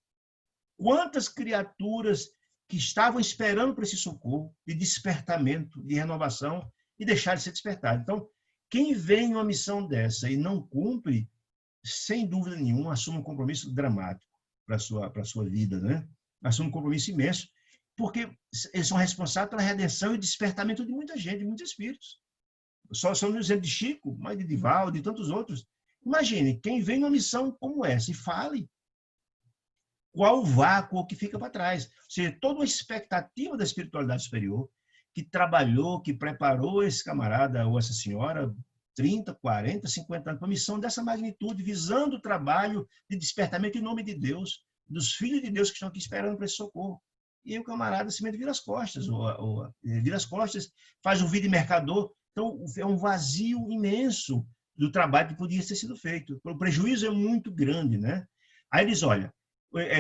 quantas criaturas que estavam esperando por esse socorro, de despertamento, de renovação, e deixaram de ser despertadas. Então, quem vem em uma missão dessa e não cumpre, sem dúvida nenhuma, assume um compromisso dramático. para a sua vida, né? Assume um compromisso imenso, porque eles são responsáveis pela redenção e despertamento de muita gente, de muitos espíritos. Só no exemplo de Chico, mas de Divaldo, de tantos outros. Imagine, quem vem numa missão como essa e fale, qual o vácuo que fica para trás. Ou seja, toda uma expectativa da espiritualidade superior, que trabalhou, que preparou esse camarada ou essa senhora 30, 40, 50 anos para uma missão dessa magnitude, visando o trabalho de despertamento em nome de Deus, dos filhos de Deus que estão aqui esperando para esse socorro. E aí o camarada simplesmente vira as costas, vira as costas, faz um vídeo de mercador. Então, é um vazio imenso do trabalho que podia ter sido feito. O prejuízo é muito grande, né? Aí eles, olha,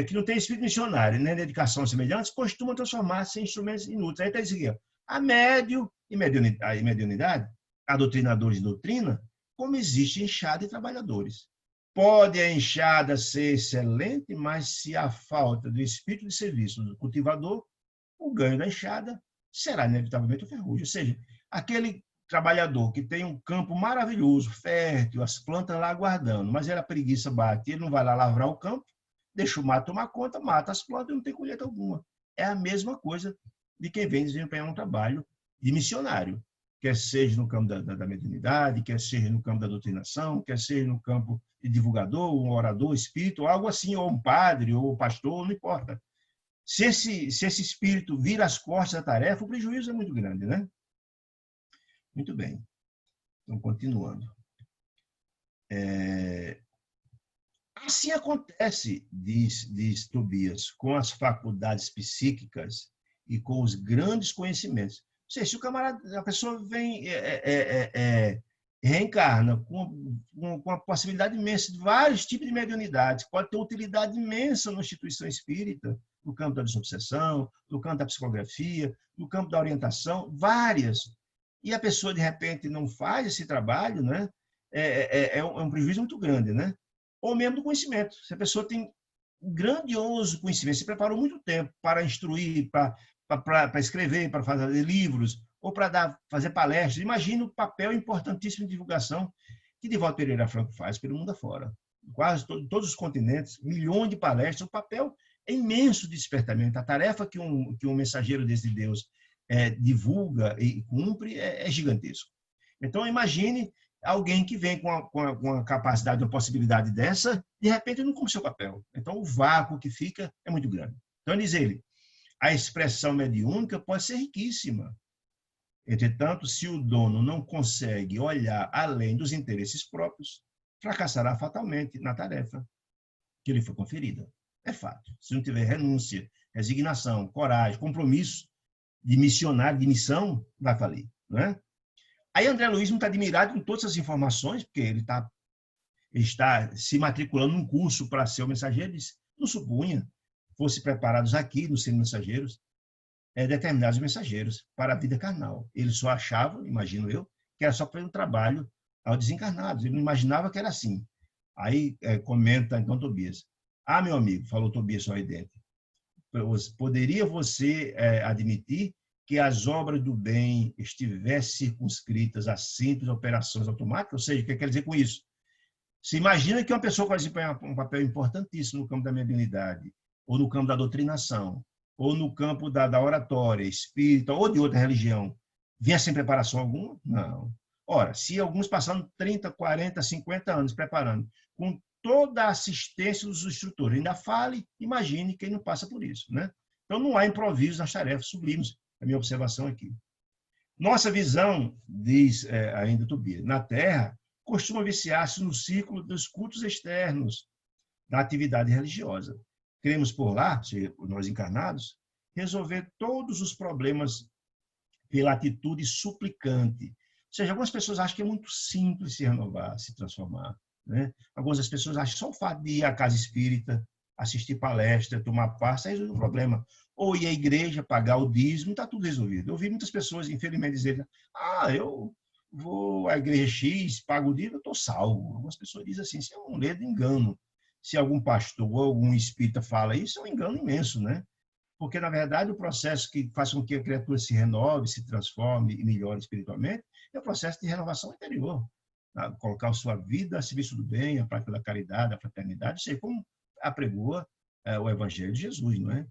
que não tem espírito missionário, né? Dedicação semelhantes, costumam transformar-se em instrumentos inúteis. Aí está dizendo aqui, a médio e mediunidade, a doutrinadores de doutrina, como existe enxada de trabalhadores. Pode a enxada ser excelente, mas se há falta do espírito de serviço do cultivador, o ganho da enxada será inevitavelmente o ferrugem. Ou seja, aquele trabalhador que tem um campo maravilhoso, fértil, as plantas lá aguardando, mas a preguiça bate, ele não vai lá lavrar o campo, deixa o mato tomar conta, mata as plantas e não tem colheita alguma. É a mesma coisa de quem vem desempenhar um trabalho de missionário, quer seja no campo da mediunidade, quer seja no campo da doutrinação, quer seja no campo de divulgador, um orador, espírito, algo assim, ou um padre, ou um pastor, não importa. Se esse espírito vira as costas da tarefa, o prejuízo é muito grande, né? Muito bem. Então, continuando. Assim acontece, diz Tobias, com as faculdades psíquicas e com os grandes conhecimentos. Ou seja, se o camarada, a pessoa vem, reencarna com a possibilidade imensa de vários tipos de mediunidades, pode ter utilidade imensa na instituição espírita, no campo da desobsessão, no campo da psicografia, no campo da orientação, várias. E a pessoa, de repente, não faz esse trabalho, né? É um prejuízo muito grande, né? Ou mesmo do conhecimento. Se a pessoa tem um grandioso conhecimento, se preparou muito tempo para instruir, para escrever, para fazer livros, ou para fazer palestras, imagina o papel importantíssimo de divulgação que Divaldo Pereira Franco faz pelo mundo afora. Quase todos os continentes, milhões de palestras, o papel é imenso de despertamento. A tarefa que um mensageiro desse Deus divulga e cumpre é gigantesco. Então, imagine alguém que vem com a capacidade, uma possibilidade dessa, de repente não cumpre seu papel. Então, o vácuo que fica é muito grande. Então, diz ele, a expressão mediúnica pode ser riquíssima. Entretanto, se o dono não consegue olhar além dos interesses próprios, fracassará fatalmente na tarefa que lhe foi conferida. É fato. Se não tiver renúncia, resignação, coragem, compromisso de missionário, de missão, vai falir, não é? Aí André Luiz não está admirado com todas essas informações, porque ele está se matriculando num curso para ser o mensageiro. Ele não supunha fosse preparados aqui, no Centro de Mensageiros, determinados mensageiros para a vida carnal. Ele só achava, imagino eu, que era só para um trabalho aos desencarnados. Ele não imaginava que era assim. Aí comenta, então, Tobias. Ah, meu amigo, falou Tobias sorridente, poderia você admitir que as obras do bem estivessem circunscritas a simples operações automáticas? Ou seja, o que quer dizer com isso? Se imagina que uma pessoa vai desempenhar um papel importantíssimo no campo da mediunidade, ou no campo da doutrinação, ou no campo da oratória, espírita, ou de outra religião, vinha sem preparação alguma? Não. Ora, se alguns passaram 30, 40, 50 anos preparando, com toda a assistência dos instrutores, ainda fale, imagine quem não passa por isso, né? Então, não há improviso nas tarefas sublimes, a minha observação aqui. Nossa visão, diz ainda Tobias, na Terra, costuma viciar-se no círculo dos cultos externos da atividade religiosa. Queremos por lá, nós encarnados, resolver todos os problemas pela atitude suplicante. Ou seja, algumas pessoas acham que é muito simples se renovar, se transformar, né? Algumas pessoas acham que só o fato de ir à casa espírita, assistir palestra, tomar parte, resolve o problema. Ou ir à igreja, pagar o dízimo, está tudo resolvido. Eu vi muitas pessoas, infelizmente, dizerem, eu vou à igreja X, pago o dízimo, eu estou salvo. Algumas pessoas dizem assim, isso é um ledo engano. Se algum pastor ou algum espírita fala isso, é um engano imenso, né? Porque, na verdade, o processo que faz com que a criatura se renove, se transforme e melhore espiritualmente é o processo de renovação interior. Tá? Colocar a sua vida a serviço do bem, a prática da caridade, da fraternidade, sei como apregoa o Evangelho de Jesus, não é?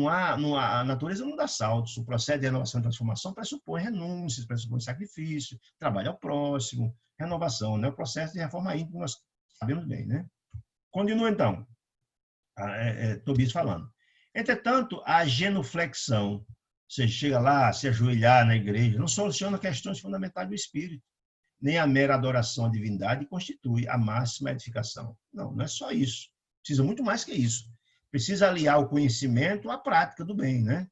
A natureza não dá saltos. O processo de renovação e transformação pressupõe renúncias, pressupõe sacrifício, trabalho ao próximo, renovação, né? O processo de reforma íntima, nós sabemos bem, né? Continua, então, Tobias falando. Entretanto, a genuflexão, você chega lá, se ajoelhar na igreja, não soluciona questões fundamentais do espírito, nem a mera adoração à divindade constitui a máxima edificação. Não, não é só isso. Precisa muito mais que isso. Precisa aliar o conhecimento à prática do bem, né?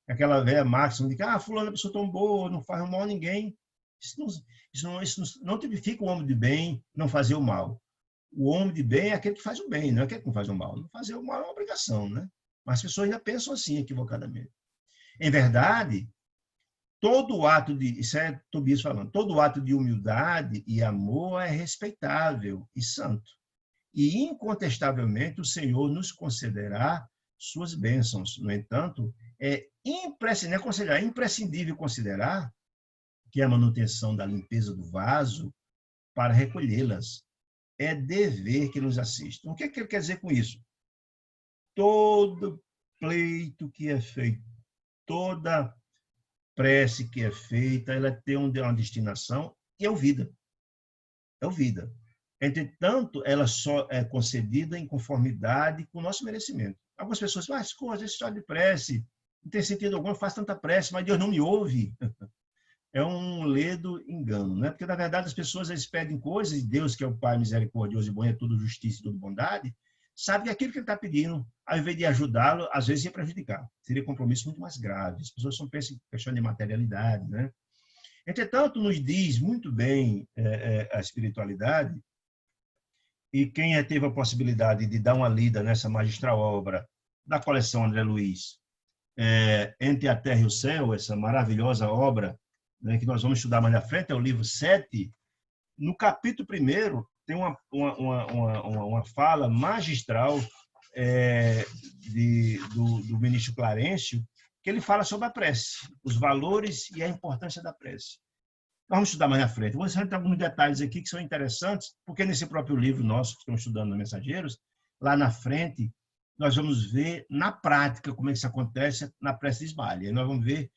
Aquela velha máxima de que, fulano é uma pessoa tão boa, não faz mal a ninguém. Isso não tipifica o homem de bem não fazer o mal. O homem de bem é aquele que faz o bem, não é aquele que não faz o mal. Não fazer o mal é uma obrigação, né? Mas as pessoas ainda pensam assim, equivocadamente. Em verdade, todo ato de, isso é Tobias falando, todo ato de humildade e amor é respeitável e santo. E, incontestavelmente, o Senhor nos concederá suas bênçãos. No entanto, é imprescindível considerar que a manutenção da limpeza do vaso para recolhê-las é dever que nos assista. O que ele quer dizer com isso? Todo pleito que é feito, toda prece que é feita, ela tem uma destinação e é ouvida. É ouvida. Entretanto, ela só é concedida em conformidade com o nosso merecimento. Algumas pessoas falam, essa história de prece, não tem sentido algum, eu faço tanta prece, mas Deus não me ouve. É um ledo engano, né? Porque, na verdade, as pessoas eles pedem coisas, e Deus, que é o Pai misericordioso e bom, é tudo justiça e tudo bondade, sabe que aquilo que ele está pedindo, ao invés de ajudá-lo, às vezes ia prejudicar. Seria compromisso muito mais grave. As pessoas só pensam em questão de materialidade, né? Entretanto, nos diz muito bem a espiritualidade, e quem teve a possibilidade de dar uma lida nessa magistral obra da coleção André Luiz, Entre a Terra e o Céu, essa maravilhosa obra, né, que nós vamos estudar mais à frente, é o livro 7, no capítulo 1, tem uma fala magistral do ministro Clarencio, que ele fala sobre a prece, os valores e a importância da prece. Nós vamos estudar mais à frente. Vou entrar alguns detalhes aqui que são interessantes, porque nesse próprio livro nosso, que estamos estudando na Mensageiros, lá na frente, nós vamos ver na prática como é que isso acontece na prece de esmalha. Nós vamos ver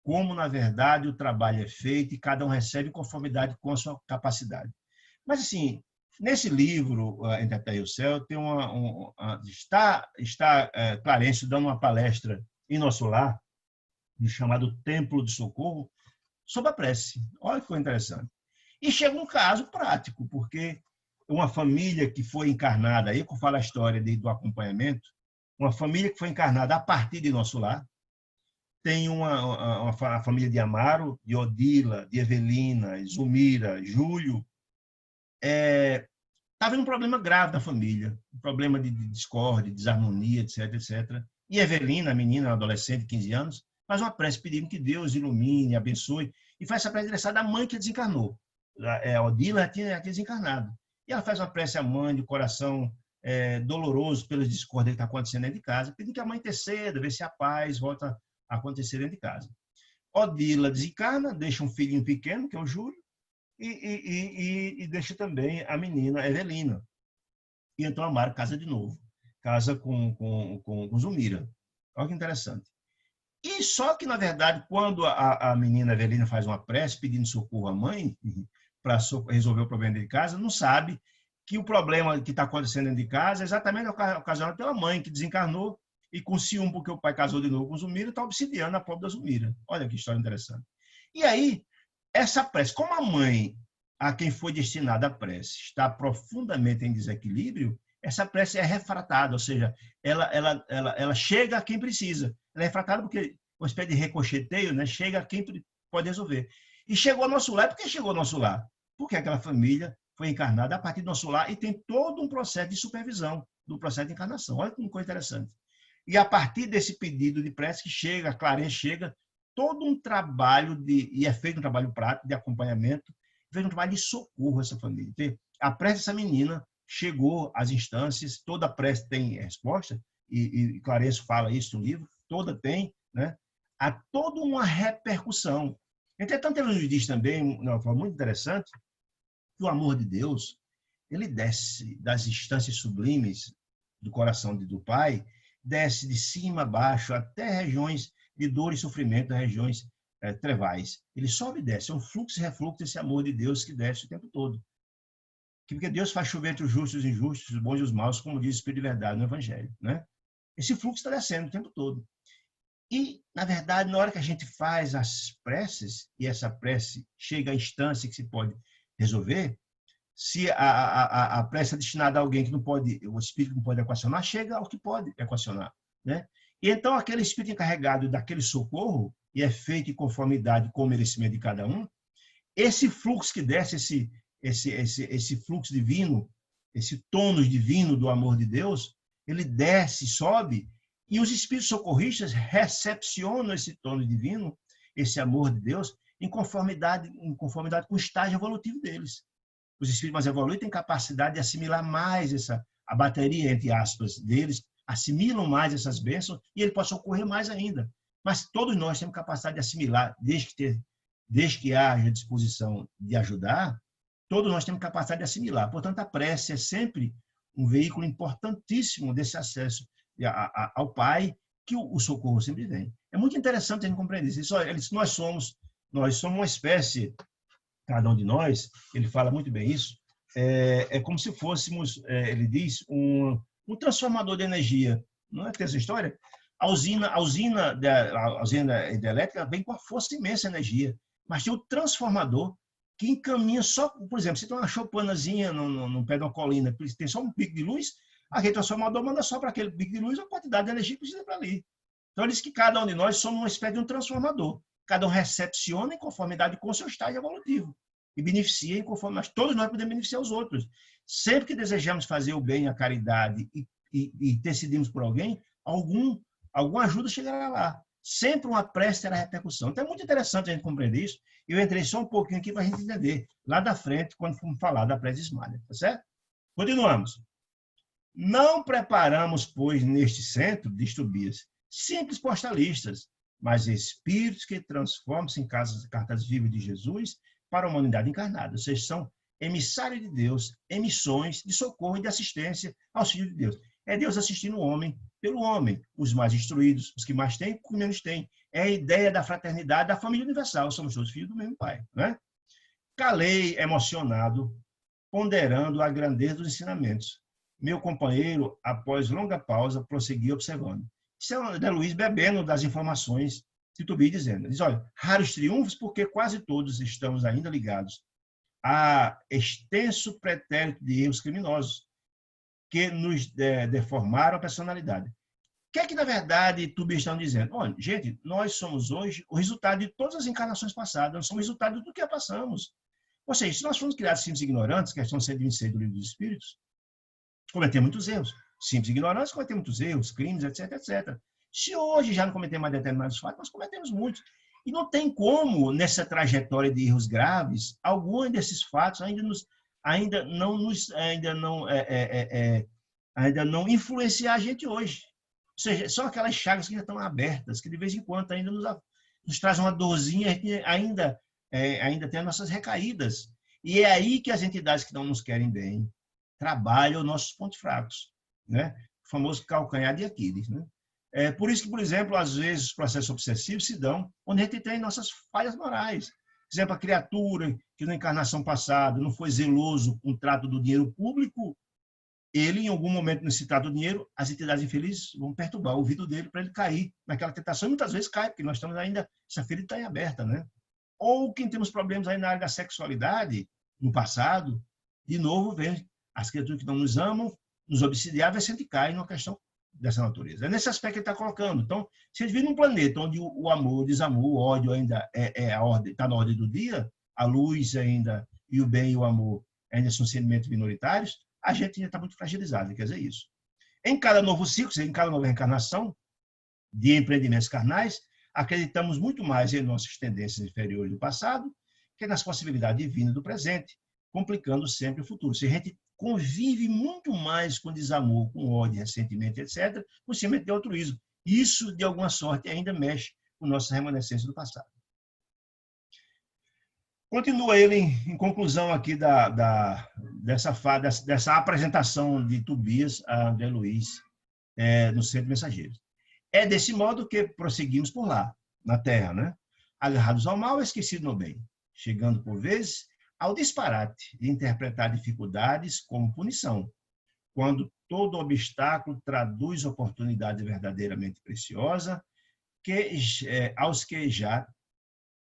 como, na verdade, o trabalho é feito e cada um recebe em conformidade com a sua capacidade. Mas, assim, nesse livro, Entre a Terra e o Céu, tem está Clarencio dando uma palestra em nosso lar, chamado Templo de Socorro, sobre a prece. Olha que coisa interessante. E chega um caso prático, porque uma família que foi encarnada, aí que eu falo a história do acompanhamento, uma família que foi encarnada a partir de nosso lar, tem uma família de Amaro, de Odila, de Evelina, Zumira, Júlio, está havendo um problema grave na família, um problema de discórdia, desarmonia, etc, etc. E Evelina, a menina, adolescente de 15 anos, faz uma prece pedindo que Deus ilumine, abençoe, e faz essa prece endereçada à mãe que desencarnou. A Odila já tinha desencarnado. E ela faz uma prece à mãe, de coração doloroso pelas discórdias que está acontecendo dentro de casa, pedindo que a mãe interceda, ver se a paz volta a acontecer dentro de casa. Odila desencarna, deixa um filhinho pequeno, que é o Júlio, e deixa também a menina Evelina. E então Amaro casa de novo. Casa com Zumira. Olha que interessante. E só que, na verdade, quando a menina Evelina faz uma prece pedindo socorro à mãe para resolver o problema de casa, não sabe que o problema que está acontecendo dentro de casa é exatamente ocasionado pela mãe, que desencarnou e com ciúme porque o pai casou de novo com Zumira, está obsidiando a pobre da Zumira. Olha que história interessante. E aí, essa prece, como a mãe a quem foi destinada a prece está profundamente em desequilíbrio, essa prece é refratada, ou seja, ela chega a quem precisa. Ela é refratada porque uma espécie de ricocheteio, né? Chega a quem pode resolver. E chegou ao nosso lar. Por que chegou ao nosso lar? Porque aquela família foi encarnada a partir do nosso lar e tem todo um processo de supervisão do processo de encarnação. Olha que coisa interessante. E a partir desse pedido de prece que chega, a Clarencio chega, todo um trabalho e é feito um trabalho prático de acompanhamento, feito um trabalho de socorro a essa família. Então, a prece dessa menina chegou às instâncias, toda prece tem resposta, e Clarencio fala isso no livro, toda tem, né? Há toda uma repercussão. Entretanto, ele nos diz também, de uma forma muito interessante, que o amor de Deus, ele desce das instâncias sublimes do coração do Pai, desce de cima a baixo até regiões de dor e sofrimento, regiões trevais. Ele sobe e desce, é um fluxo e refluxo desse amor de Deus que desce o tempo todo. Porque Deus faz chover entre os justos e os injustos, os bons e os maus, como diz o Espírito de Verdade no Evangelho, né? Esse fluxo está descendo o tempo todo. E, na verdade, na hora que a gente faz as preces, e essa prece chega à instância que se pode resolver, se a prece é destinada a alguém que não pode, o espírito não pode equacionar, chega ao que pode equacionar, né? E então aquele espírito encarregado daquele socorro, e é feito em conformidade com o merecimento de cada um, esse fluxo que desce, esse fluxo divino, esse tônus divino do amor de Deus, ele desce, sobe, e os espíritos socorristas recepcionam esse tônus divino, esse amor de Deus, em conformidade com o estágio evolutivo deles. Os espíritos mais evoluídos têm capacidade de assimilar mais a bateria, entre aspas, deles, assimilam mais essas bênçãos e ele pode socorrer mais ainda. Mas todos nós temos capacidade de assimilar, desde que haja disposição de ajudar, todos nós temos capacidade de assimilar. Portanto, a prece é sempre um veículo importantíssimo desse acesso ao Pai, que o socorro sempre vem. É muito interessante a gente compreender isso. Nós somos uma espécie, cada um de nós, ele fala muito bem isso, é como se fôssemos, ele diz, um transformador de energia. Não é ter essa história? A usina hidrelétrica vem com a força imensa de energia, mas tem o transformador que encaminha só, por exemplo, se tem uma choupanazinha no pé de uma colina, tem só um pico de luz, aquele transformador manda só para aquele pico de luz a quantidade de energia que precisa para ali. Então, ele diz que cada um de nós somos uma espécie de um transformador. Cada um recepciona em conformidade com o seu estágio evolutivo e beneficia em conformidade. Todos nós podemos beneficiar os outros. Sempre que desejamos fazer o bem, a caridade e decidimos por alguém, alguma ajuda chegará lá. Sempre uma prece terá repercussão. Então, é muito interessante a gente compreender isso. Eu entrei só um pouquinho aqui para a gente entender lá da frente, quando formos falar da prece esmalha. Tá certo? Continuamos. Não preparamos, pois, neste centro, diz Tobias, simples postalistas, mas espíritos que transformam-se em cartas vivas de Jesus para a humanidade encarnada. Ou seja, são emissários de Deus, emissões de socorro e de assistência aos filhos de Deus. É Deus assistindo o homem pelo homem, os mais instruídos, os que mais têm, os que menos têm. É a ideia da fraternidade, da família universal. Somos todos filhos do mesmo Pai, né? Calei, emocionado, ponderando a grandeza dos ensinamentos. Meu companheiro, após longa pausa, prosseguiu observando. Isso é o André Luiz bebendo das informações de Tubi dizendo. Diz, olha, raros triunfos porque quase todos estamos ainda ligados a extenso pretérito de erros criminosos que nos deformaram a personalidade. O que é que, na verdade, Tubi está dizendo? Olha, gente, nós somos hoje o resultado de todas as encarnações passadas, nós somos o resultado do que passamos. Ou seja, se nós formos criados simples ignorantes, questão 126 do Livro dos Espíritos, cometemos muitos erros. Simples ignorantes, cometemos muitos erros, crimes, etc, etc. Se hoje já não cometemos mais determinados fatos, nós cometemos muitos. E não tem como, nessa trajetória de erros graves, algum desses fatos ainda não influenciar a gente hoje. Ou seja, são aquelas chagas que já estão abertas, que de vez em quando ainda nos trazem uma dorzinha, a gente ainda tem as nossas recaídas. E é aí que as entidades que não nos querem bem trabalham os nossos pontos fracos, né? O famoso calcanhar de Aquiles, né? É por isso que, por exemplo, às vezes os processos obsessivos se dão onde a gente tem nossas falhas morais. Por exemplo, a criatura que na encarnação passada não foi zeloso com o trato do dinheiro público, ele, em algum momento, nesse trato do dinheiro, as entidades infelizes vão perturbar o ouvido dele para ele cair naquela tentação, e muitas vezes cai, porque nós estamos ainda, essa ferida está em aberta, né? Ou quem temos problemas aí na área da sexualidade, no passado, de novo, vem as criaturas que não nos amam, nos obsidiar, vai ser que cai numa questão dessa natureza. É nesse aspecto que ele está colocando. Então, se a gente vive num planeta onde o amor, o desamor, o ódio ainda está na ordem do dia, a luz ainda, e o bem e o amor ainda são sentimentos minoritários, a gente ainda está muito fragilizado, quer dizer isso. Em cada novo ciclo, em cada nova reencarnação de empreendimentos carnais, acreditamos muito mais em nossas tendências inferiores do passado que nas possibilidades divinas do presente, complicando sempre o futuro. Se a gente convive muito mais com desamor, com ódio, ressentimento, etc., com sentimento de altruísmo. Isso, de alguma sorte, ainda mexe com nossas remanescências do passado. Continua ele em conclusão aqui dessa apresentação de Tobias a André Luiz no Centro de Mensageiros. É desse modo que prosseguimos por lá, na terra, né? Agarrados ao mal, esquecidos no bem, chegando por vezes ao disparate de interpretar dificuldades como punição, quando todo obstáculo traduz oportunidade verdadeiramente preciosa aos que já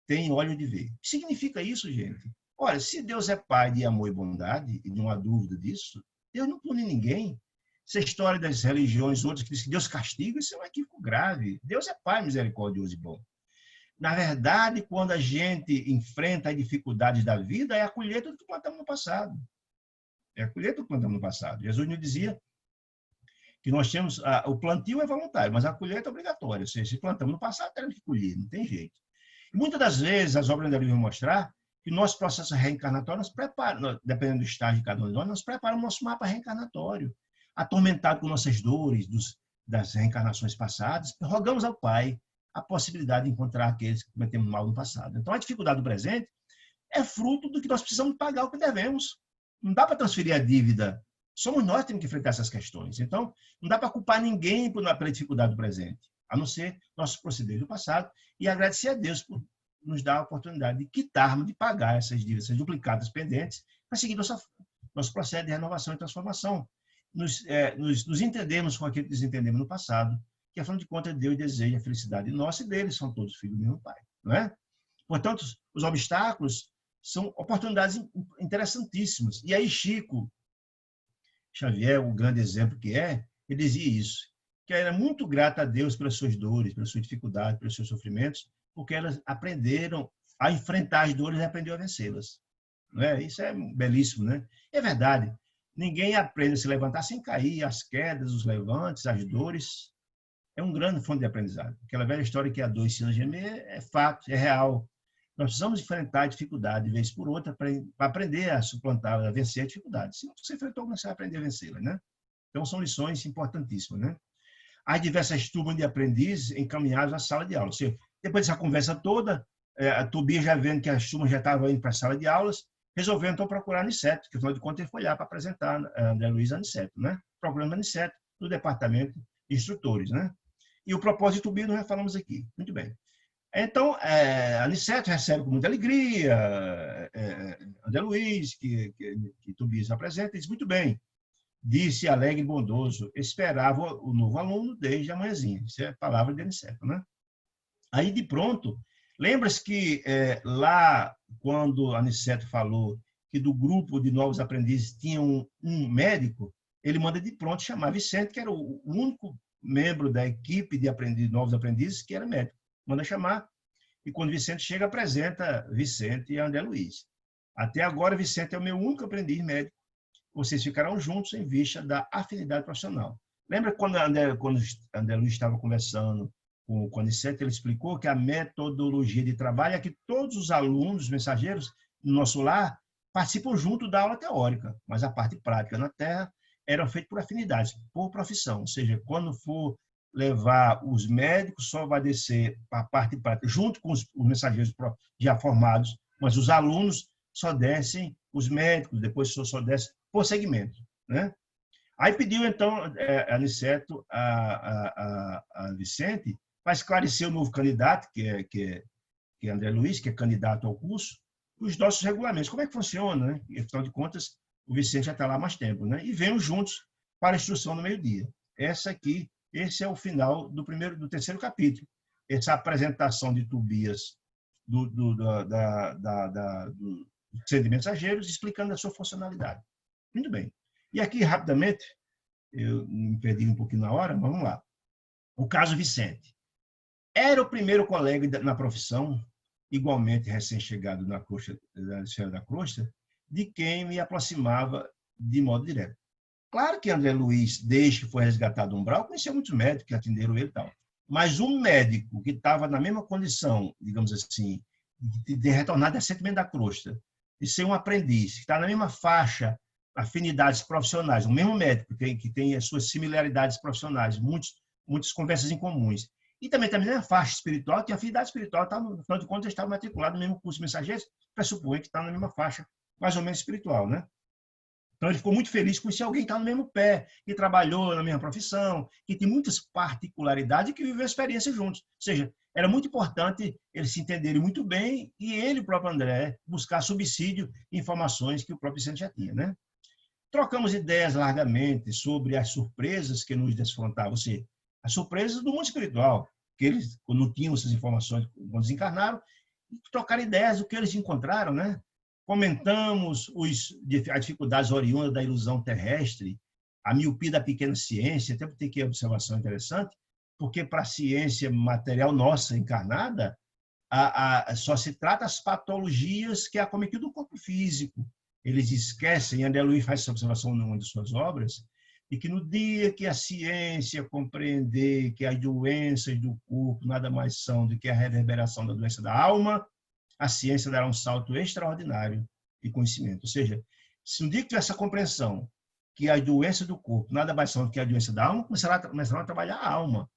têm olho de ver. O que significa isso, gente? Olha, se Deus é Pai de amor e bondade, e não há dúvida disso, Deus não pune ninguém. Essa história das religiões, outras que dizem que Deus castiga, isso é um equívoco grave. Deus é Pai misericordioso e bom. Na verdade, quando a gente enfrenta as dificuldades da vida, é a colheita do que plantamos no passado. É a colheita do que plantamos no passado. Jesus nos dizia que nós temos... o plantio é voluntário, mas a colheita é obrigatória. Ou seja, se plantamos no passado, temos que colher, não tem jeito. E muitas das vezes, as obras da Bíblia vão mostrar que o nosso processo reencarnatório nos prepara, dependendo do estágio de cada um de nós, nos prepara o nosso mapa reencarnatório. Atormentado com nossas dores das reencarnações passadas, rogamos ao Pai a possibilidade de encontrar aqueles que cometemos mal no passado. Então, a dificuldade do presente é fruto do que nós precisamos pagar o que devemos. Não dá para transferir a dívida. Somos nós que temos que enfrentar essas questões. Então, não dá para culpar ninguém pela dificuldade do presente, a não ser nossos procederes do passado e agradecer a Deus por nos dar a oportunidade de quitarmos, de pagar essas dívidas, essas duplicadas pendentes, para seguir nosso processo de renovação e transformação. Nos entendemos com aquilo que desentendemos no passado, que, afinal de contas, Deus deseja a felicidade nossa e deles, são todos filhos do mesmo Pai. Não é? Portanto, os obstáculos são oportunidades interessantíssimas. E aí, Chico Xavier, o grande exemplo que ele dizia isso, que era muito grato a Deus pelas suas dores, pelas suas dificuldades, pelos seus sofrimentos, porque elas aprenderam a enfrentar as dores e aprendeu a vencê-las. Não é? Isso é belíssimo, né? É verdade. Ninguém aprende a se levantar sem cair, as quedas, os levantes, as dores. É um grande fonte de aprendizado. Aquela velha história que a dor ensina a gemer é fato, é real. Nós precisamos enfrentar a dificuldade, de vez por outra, para aprender a suplantar, a vencer a dificuldade. Se você enfrentou, você vai aprender a vencê-la, né? Então, são lições importantíssimas, né? As diversas turmas de aprendizes encaminhados à sala de aula. Ou seja, depois dessa conversa toda, a Tobias já vendo que as turmas já estavam indo para a sala de aulas, resolveu, então, procurar Aniceto, que, afinal de contas, ele foi lá para apresentar André Luiz Aniceto, né? Procurando Aniceto no departamento de instrutores, né? E o propósito de Tobias nós já falamos aqui. Muito bem. Então, Aniceto recebe com muita alegria André Luiz, que Tobias apresenta, e diz, muito bem, disse alegre e bondoso, esperava o novo aluno desde a manhãzinha. Isso é a palavra de Aniceto, né? Aí, de pronto, lembra-se que lá, quando Aniceto falou que do grupo de novos aprendizes tinha um médico, ele manda de pronto chamar Vicente, que era o único membro da equipe de novos aprendizes que era médico. Manda chamar, e quando Vicente chega, apresenta Vicente e André Luiz. Até agora, Vicente é o meu único aprendiz médico. Vocês ficarão juntos em vista da afinidade profissional. Lembra quando André Luiz estava conversando com o Aniceto, ele explicou que a metodologia de trabalho é que todos os alunos, mensageiros, no nosso lar, participam junto da aula teórica, mas a parte prática na Terra era feita por afinidades, por profissão. Ou seja, quando for levar os médicos, só vai descer a parte prática, junto com os mensageiros já formados, mas os alunos só descem, os médicos, depois só descem por segmento, né? Aí pediu, então, Aniceto a Vicente para esclarecer o novo candidato, que é André Luiz, que é candidato ao curso, os nossos regulamentos. Como é que funciona, né? E, afinal de contas, o Vicente já está lá há mais tempo, né? E venham juntos para a instrução no meio-dia. Esse é o final do terceiro capítulo. Essa apresentação de Tobias do Centro de Mensageiros, explicando a sua funcionalidade. Muito bem. E aqui, rapidamente, eu me perdi um pouquinho na hora, mas vamos lá. O caso Vicente. Era o primeiro colega na profissão, igualmente recém-chegado na esfera da crosta, de quem me aproximava de modo direto. Claro que André Luiz, desde que foi resgatado do umbral, conhecia muitos médicos que atenderam ele e tal. Mas um médico que estava na mesma condição, digamos assim, de retornar descentemente da crosta, de ser um aprendiz, que está na mesma faixa, afinidades profissionais, o mesmo médico que tem as suas similaridades profissionais, muitas conversas em comuns, E também está na mesma faixa espiritual, tinha afinidade espiritual, tá, no final de contas, estava matriculado no mesmo curso de mensageiros, pressupõe que está na mesma faixa, mais ou menos espiritual, né? Então, ele ficou muito feliz com se alguém está no mesmo pé, que trabalhou na mesma profissão, que tem muitas particularidades e que viveu a experiência juntos. Ou seja, era muito importante eles se entenderem muito bem e ele, o próprio André, buscar subsídio em informações que o próprio Vicente já tinha, né? Trocamos ideias largamente sobre as surpresas que nos desfrontavam, ou seja, as surpresas do mundo espiritual, que eles não tinham essas informações quando desencarnaram, e trocaram ideias do que eles encontraram, né? Comentamos as dificuldades oriundas da ilusão terrestre, a miopia da pequena ciência, até porque tem observação interessante, porque para a ciência material nossa encarnada, só se trata as patologias que acometem do corpo físico. Eles esquecem, André Luiz faz essa observação numa de suas obras, e que no dia que a ciência compreender que as doenças do corpo nada mais são do que a reverberação da doença da alma, a ciência dará um salto extraordinário de conhecimento. Ou seja, se um dia que tiver essa compreensão que as doenças do corpo nada mais são do que a doença da alma, começarão a trabalhar a alma.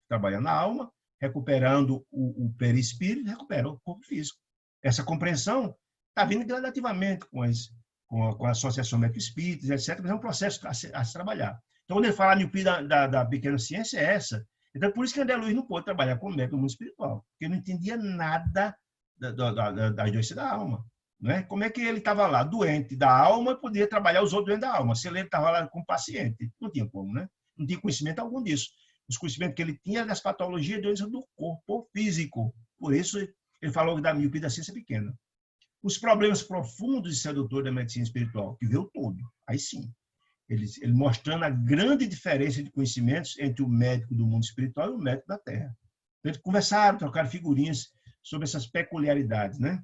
Trabalhando a alma, recuperando o perispírito, recupera o corpo físico. Essa compreensão está vindo gradativamente com a Associação Médico-Espíritas, etc., mas é um processo a se trabalhar. Então, quando ele fala a miopia da pequena ciência, é essa. Então, por isso que André Luiz não pôde trabalhar como médico no mundo espiritual, porque ele não entendia nada das doenças da alma. Né? Como é que ele estava lá, doente da alma, e podia trabalhar os outros doentes da alma? Se ele estava lá como paciente, não tinha como, né? Não tinha conhecimento algum disso. Os conhecimentos que ele tinha das patologias e doenças do corpo físico. Por isso, ele falou da miopia da ciência pequena. Os problemas profundos e sedutores da medicina espiritual, que veio todo, aí sim. Ele mostrando a grande diferença de conhecimentos entre o médico do mundo espiritual e o médico da Terra. Eles conversaram, trocaram figurinhas sobre essas peculiaridades, né?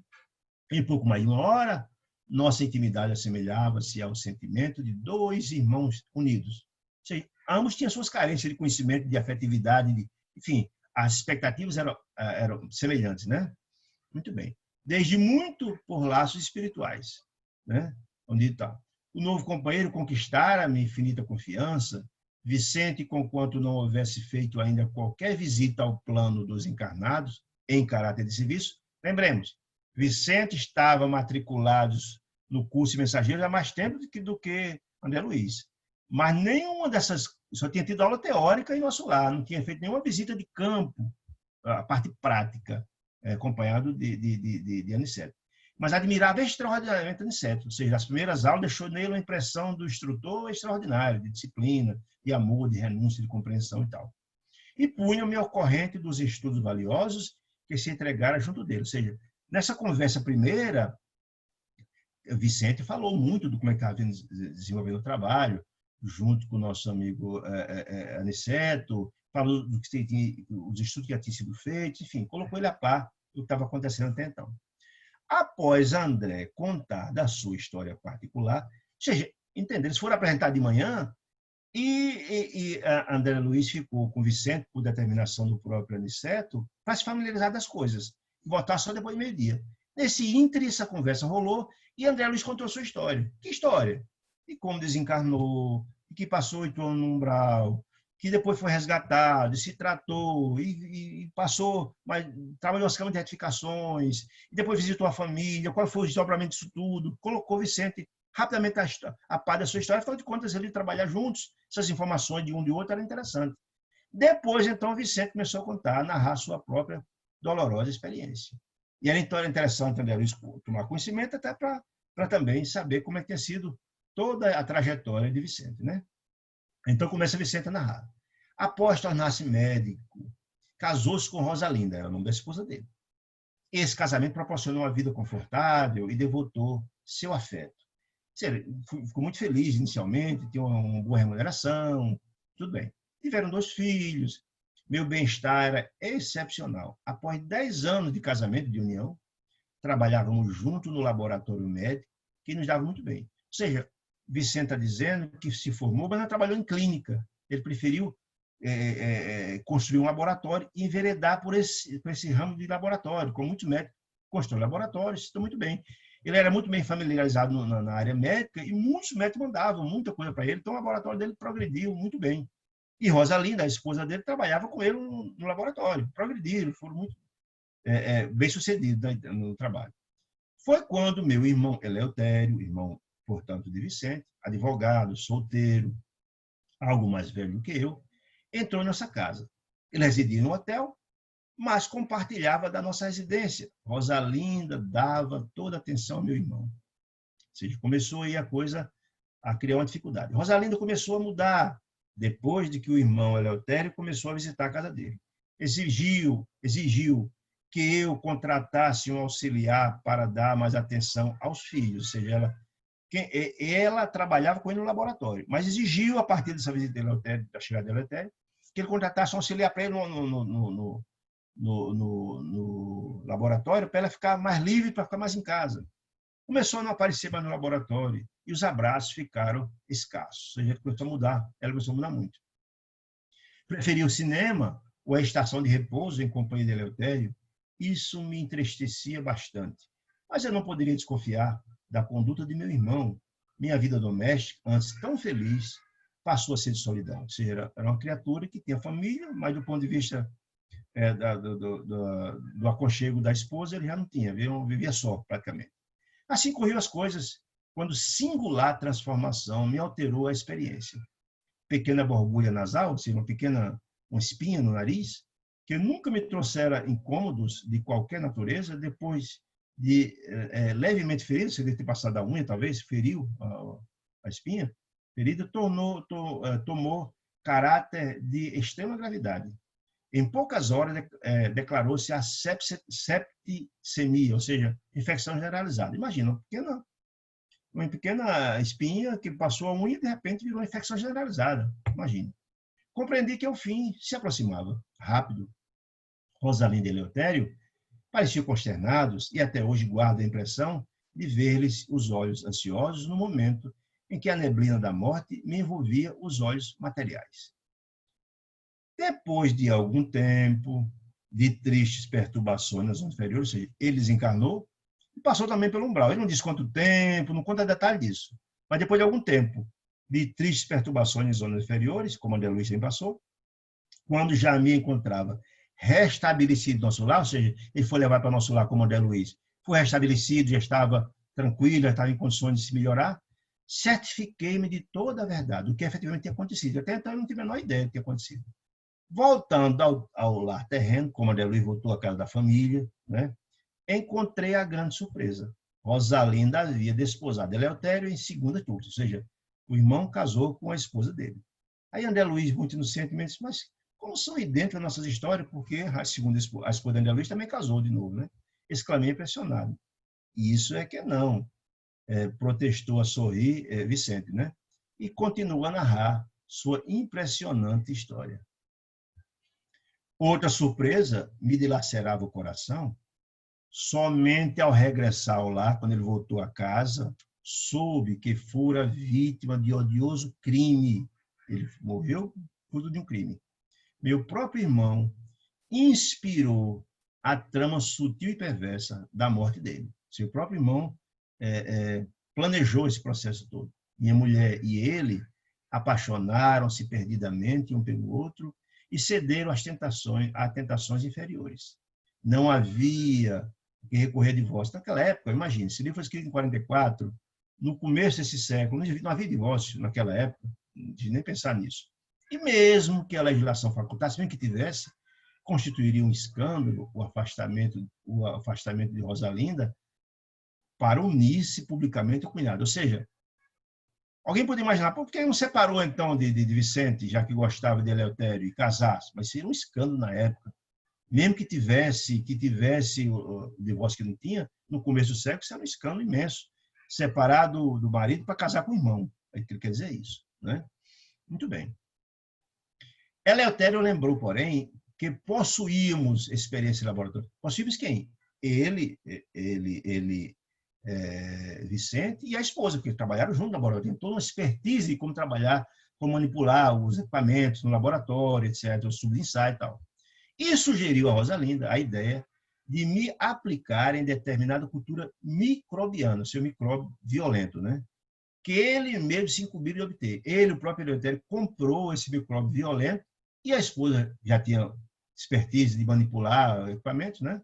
Em pouco mais de uma hora, nossa intimidade assemelhava-se ao sentimento de dois irmãos unidos. Ou seja, ambos tinham suas carências de conhecimento, de afetividade, enfim, as expectativas eram semelhantes, né? Muito bem. Desde muito por laços espirituais, né? Onde está. O novo companheiro conquistara-me infinita confiança. Vicente, conquanto não houvesse feito ainda qualquer visita ao plano dos encarnados, em caráter de serviço, lembremos, Vicente estava matriculado no curso de mensageiros há mais tempo do que André Luiz. Mas nenhuma dessas, só tinha tido aula teórica em nosso lar, não tinha feito nenhuma visita de campo, a parte prática, acompanhado de Aniceto. Mas admirava extraordinariamente Aniceto, ou seja, as primeiras aulas deixou nele uma impressão do instrutor extraordinário, de disciplina, de amor, de renúncia, de compreensão e tal. E punha-me ao corrente dos estudos valiosos que se entregara junto dele. Ou seja, nessa conversa primeira, Vicente falou muito do como é que estava desenvolvendo o trabalho, junto com o nosso amigo Aniceto, falou do que os estudos que já tinham sido feitos, enfim, colocou ele a par do que estava acontecendo até então. Após André contar da sua história particular, ou seja, entender, eles foram apresentar de manhã e André Luiz ficou com Vicente, por determinação do próprio Aniceto, para se familiarizar das coisas, voltar só depois do meio-dia. Nesse ínterim, essa conversa rolou e André Luiz contou a sua história. Que história? E como desencarnou, que passou 8 anos no umbral, que depois foi resgatado, se tratou, e passou, mas trabalhou as câmaras de retificações, e depois visitou a família, qual foi o desdobramento disso tudo, colocou Vicente rapidamente a par da sua história, afinal de contas, ele trabalhar juntos, essas informações de um e de outro eram interessantes. Depois, então, Vicente começou a contar, a narrar a sua própria dolorosa experiência. E era, então, era interessante André Luiz tomar conhecimento até para também saber como é que tinha sido toda a trajetória de Vicente, né? Então começa Vicente a narrar. Após tornar-se médico, casou-se com Rosalinda, era o nome da esposa dele. Esse casamento proporcionou uma vida confortável e devotou seu afeto. Ficou muito feliz inicialmente, tinha uma boa remuneração, tudo bem. Tiveram 2 filhos, meu bem-estar era excepcional. Após 10 anos de casamento, de união, trabalhávamos juntos no laboratório médico, que nos dava muito bem. Ou seja, Vicente está dizendo que se formou, mas não trabalhou em clínica. Ele preferiu construir um laboratório e enveredar por esse ramo de laboratório, como muitos médicos constroem laboratórios, estão muito bem. Ele era muito bem familiarizado na área médica e muitos médicos mandavam muita coisa para ele, então o laboratório dele progrediu muito bem. E Rosalinda, a esposa dele, trabalhava com ele no laboratório. Progrediram, foram muito bem-sucedidos no trabalho. Foi quando meu irmão Eleutério, irmão, portanto, de Vicente, advogado, solteiro, algo mais velho que eu, entrou nessa casa. Ele residia no hotel, mas compartilhava da nossa residência. Rosalinda dava toda a atenção ao meu irmão. Ou seja, começou aí a coisa a criar uma dificuldade. Rosalinda começou a mudar depois de que o irmão Eleutério começou a visitar a casa dele. Exigiu que eu contratasse um auxiliar para dar mais atenção aos filhos, ou seja, ela trabalhava com ele no laboratório, mas exigiu, a partir dessa visita da chegada de Eleutério, que ele contratasse um auxiliar para ele no laboratório, para ela ficar mais livre, para ficar mais em casa. Começou a não aparecer mais no laboratório e os abraços ficaram escassos. A gente começou a mudar, ela começou a mudar muito. Preferia o cinema ou a estação de repouso em companhia de Eleutério. Isso me entristecia bastante. Mas eu não poderia desconfiar da conduta de meu irmão. Minha vida doméstica, antes tão feliz, passou a ser de solidão. Ou seja, era uma criatura que tinha família, mas do ponto de vista do aconchego da esposa, ele já não tinha, vivia só, praticamente. Assim corriam as coisas, quando singular transformação me alterou a experiência. Pequena borbulha nasal, ou seja, uma espinha no nariz, que nunca me trouxera incômodos de qualquer natureza, depois de levemente ferido, se ele ter passado a unha, talvez, feriu a espinha, ferida, tomou caráter de extrema gravidade. Em poucas horas, declarou-se a septicemia, ou seja, infecção generalizada. Imagina, uma pequena espinha que passou a unha e, de repente, virou uma infecção generalizada. Imagina. Compreendi que o fim se aproximava. Rápido. Rosalinda e Eleutério pareciam consternados e até hoje guardo a impressão de ver-lhes os olhos ansiosos no momento em que a neblina da morte me envolvia os olhos materiais. Depois de algum tempo de tristes perturbações nas zonas inferiores, ou seja, ele desencarnou e passou também pelo umbral. Ele não diz quanto tempo, não conta detalhe disso. Mas depois de algum tempo de tristes perturbações nas zonas inferiores, como André Luiz também passou, quando já me encontrava restabelecido no nosso lar, ou seja, ele foi levado para o nosso lar como André Luiz, foi restabelecido, já estava tranquilo, já estava em condições de se melhorar, certifiquei-me de toda a verdade, do que efetivamente tinha acontecido. Até então eu não tinha a menor ideia do que tinha acontecido. Voltando ao lar terreno, como André Luiz voltou à casa da família, né, encontrei a grande surpresa. Rosalinda havia desposado Eleutério em segunda turma, ou seja, o irmão casou com a esposa dele. Aí André Luiz, muito inocentemente, disse, mas como são idênticas as nossas histórias, porque a esposa de André Luiz também casou de novo, né? Exclamei impressionado. E isso é que não, protestou a sorrir Vicente, né? E continua a narrar sua impressionante história. Outra surpresa me dilacerava o coração. Somente ao regressar ao lar, quando ele voltou a casa, soube que fora vítima de odioso crime. Ele morreu fruto de um crime. Meu próprio irmão inspirou a trama sutil e perversa da morte dele. Seu próprio irmão planejou esse processo todo. Minha mulher e ele apaixonaram-se perdidamente um pelo outro e cederam a tentações inferiores. Não havia que recorrer a divórcio. Naquela época, imagine, esse livro foi escrito em 44, no começo desse século, não havia divórcio naquela época, de nem pensar nisso. E mesmo que a legislação facultasse, mesmo que tivesse, constituiria um escândalo o afastamento de Rosalinda para unir-se publicamente ao cunhado. Ou seja, alguém pode imaginar, por que não separou então de Vicente, já que gostava de Eleutério, e casasse? Mas seria um escândalo na época. Mesmo que tivesse o divórcio que não tinha, no começo do século, isso era um escândalo imenso. Separar do marido para casar com o irmão. Ele quer dizer isso, né? Muito bem. Eleutério lembrou, porém, que possuíamos experiência em laboratório. Possuímos quem? Ele, Vicente e a esposa, porque trabalharam junto no laboratório. Tem toda uma expertise de como trabalhar, como manipular os equipamentos no laboratório, etc., os tubos de ensaio e tal. E sugeriu a Rosalinda a ideia de me aplicar em determinada cultura microbiana, seu micróbio violento, né? que ele mesmo se incumbiu de obter. Ele, o próprio Eleutério, comprou esse micróbio violento e a esposa já tinha expertise de manipular equipamentos, né?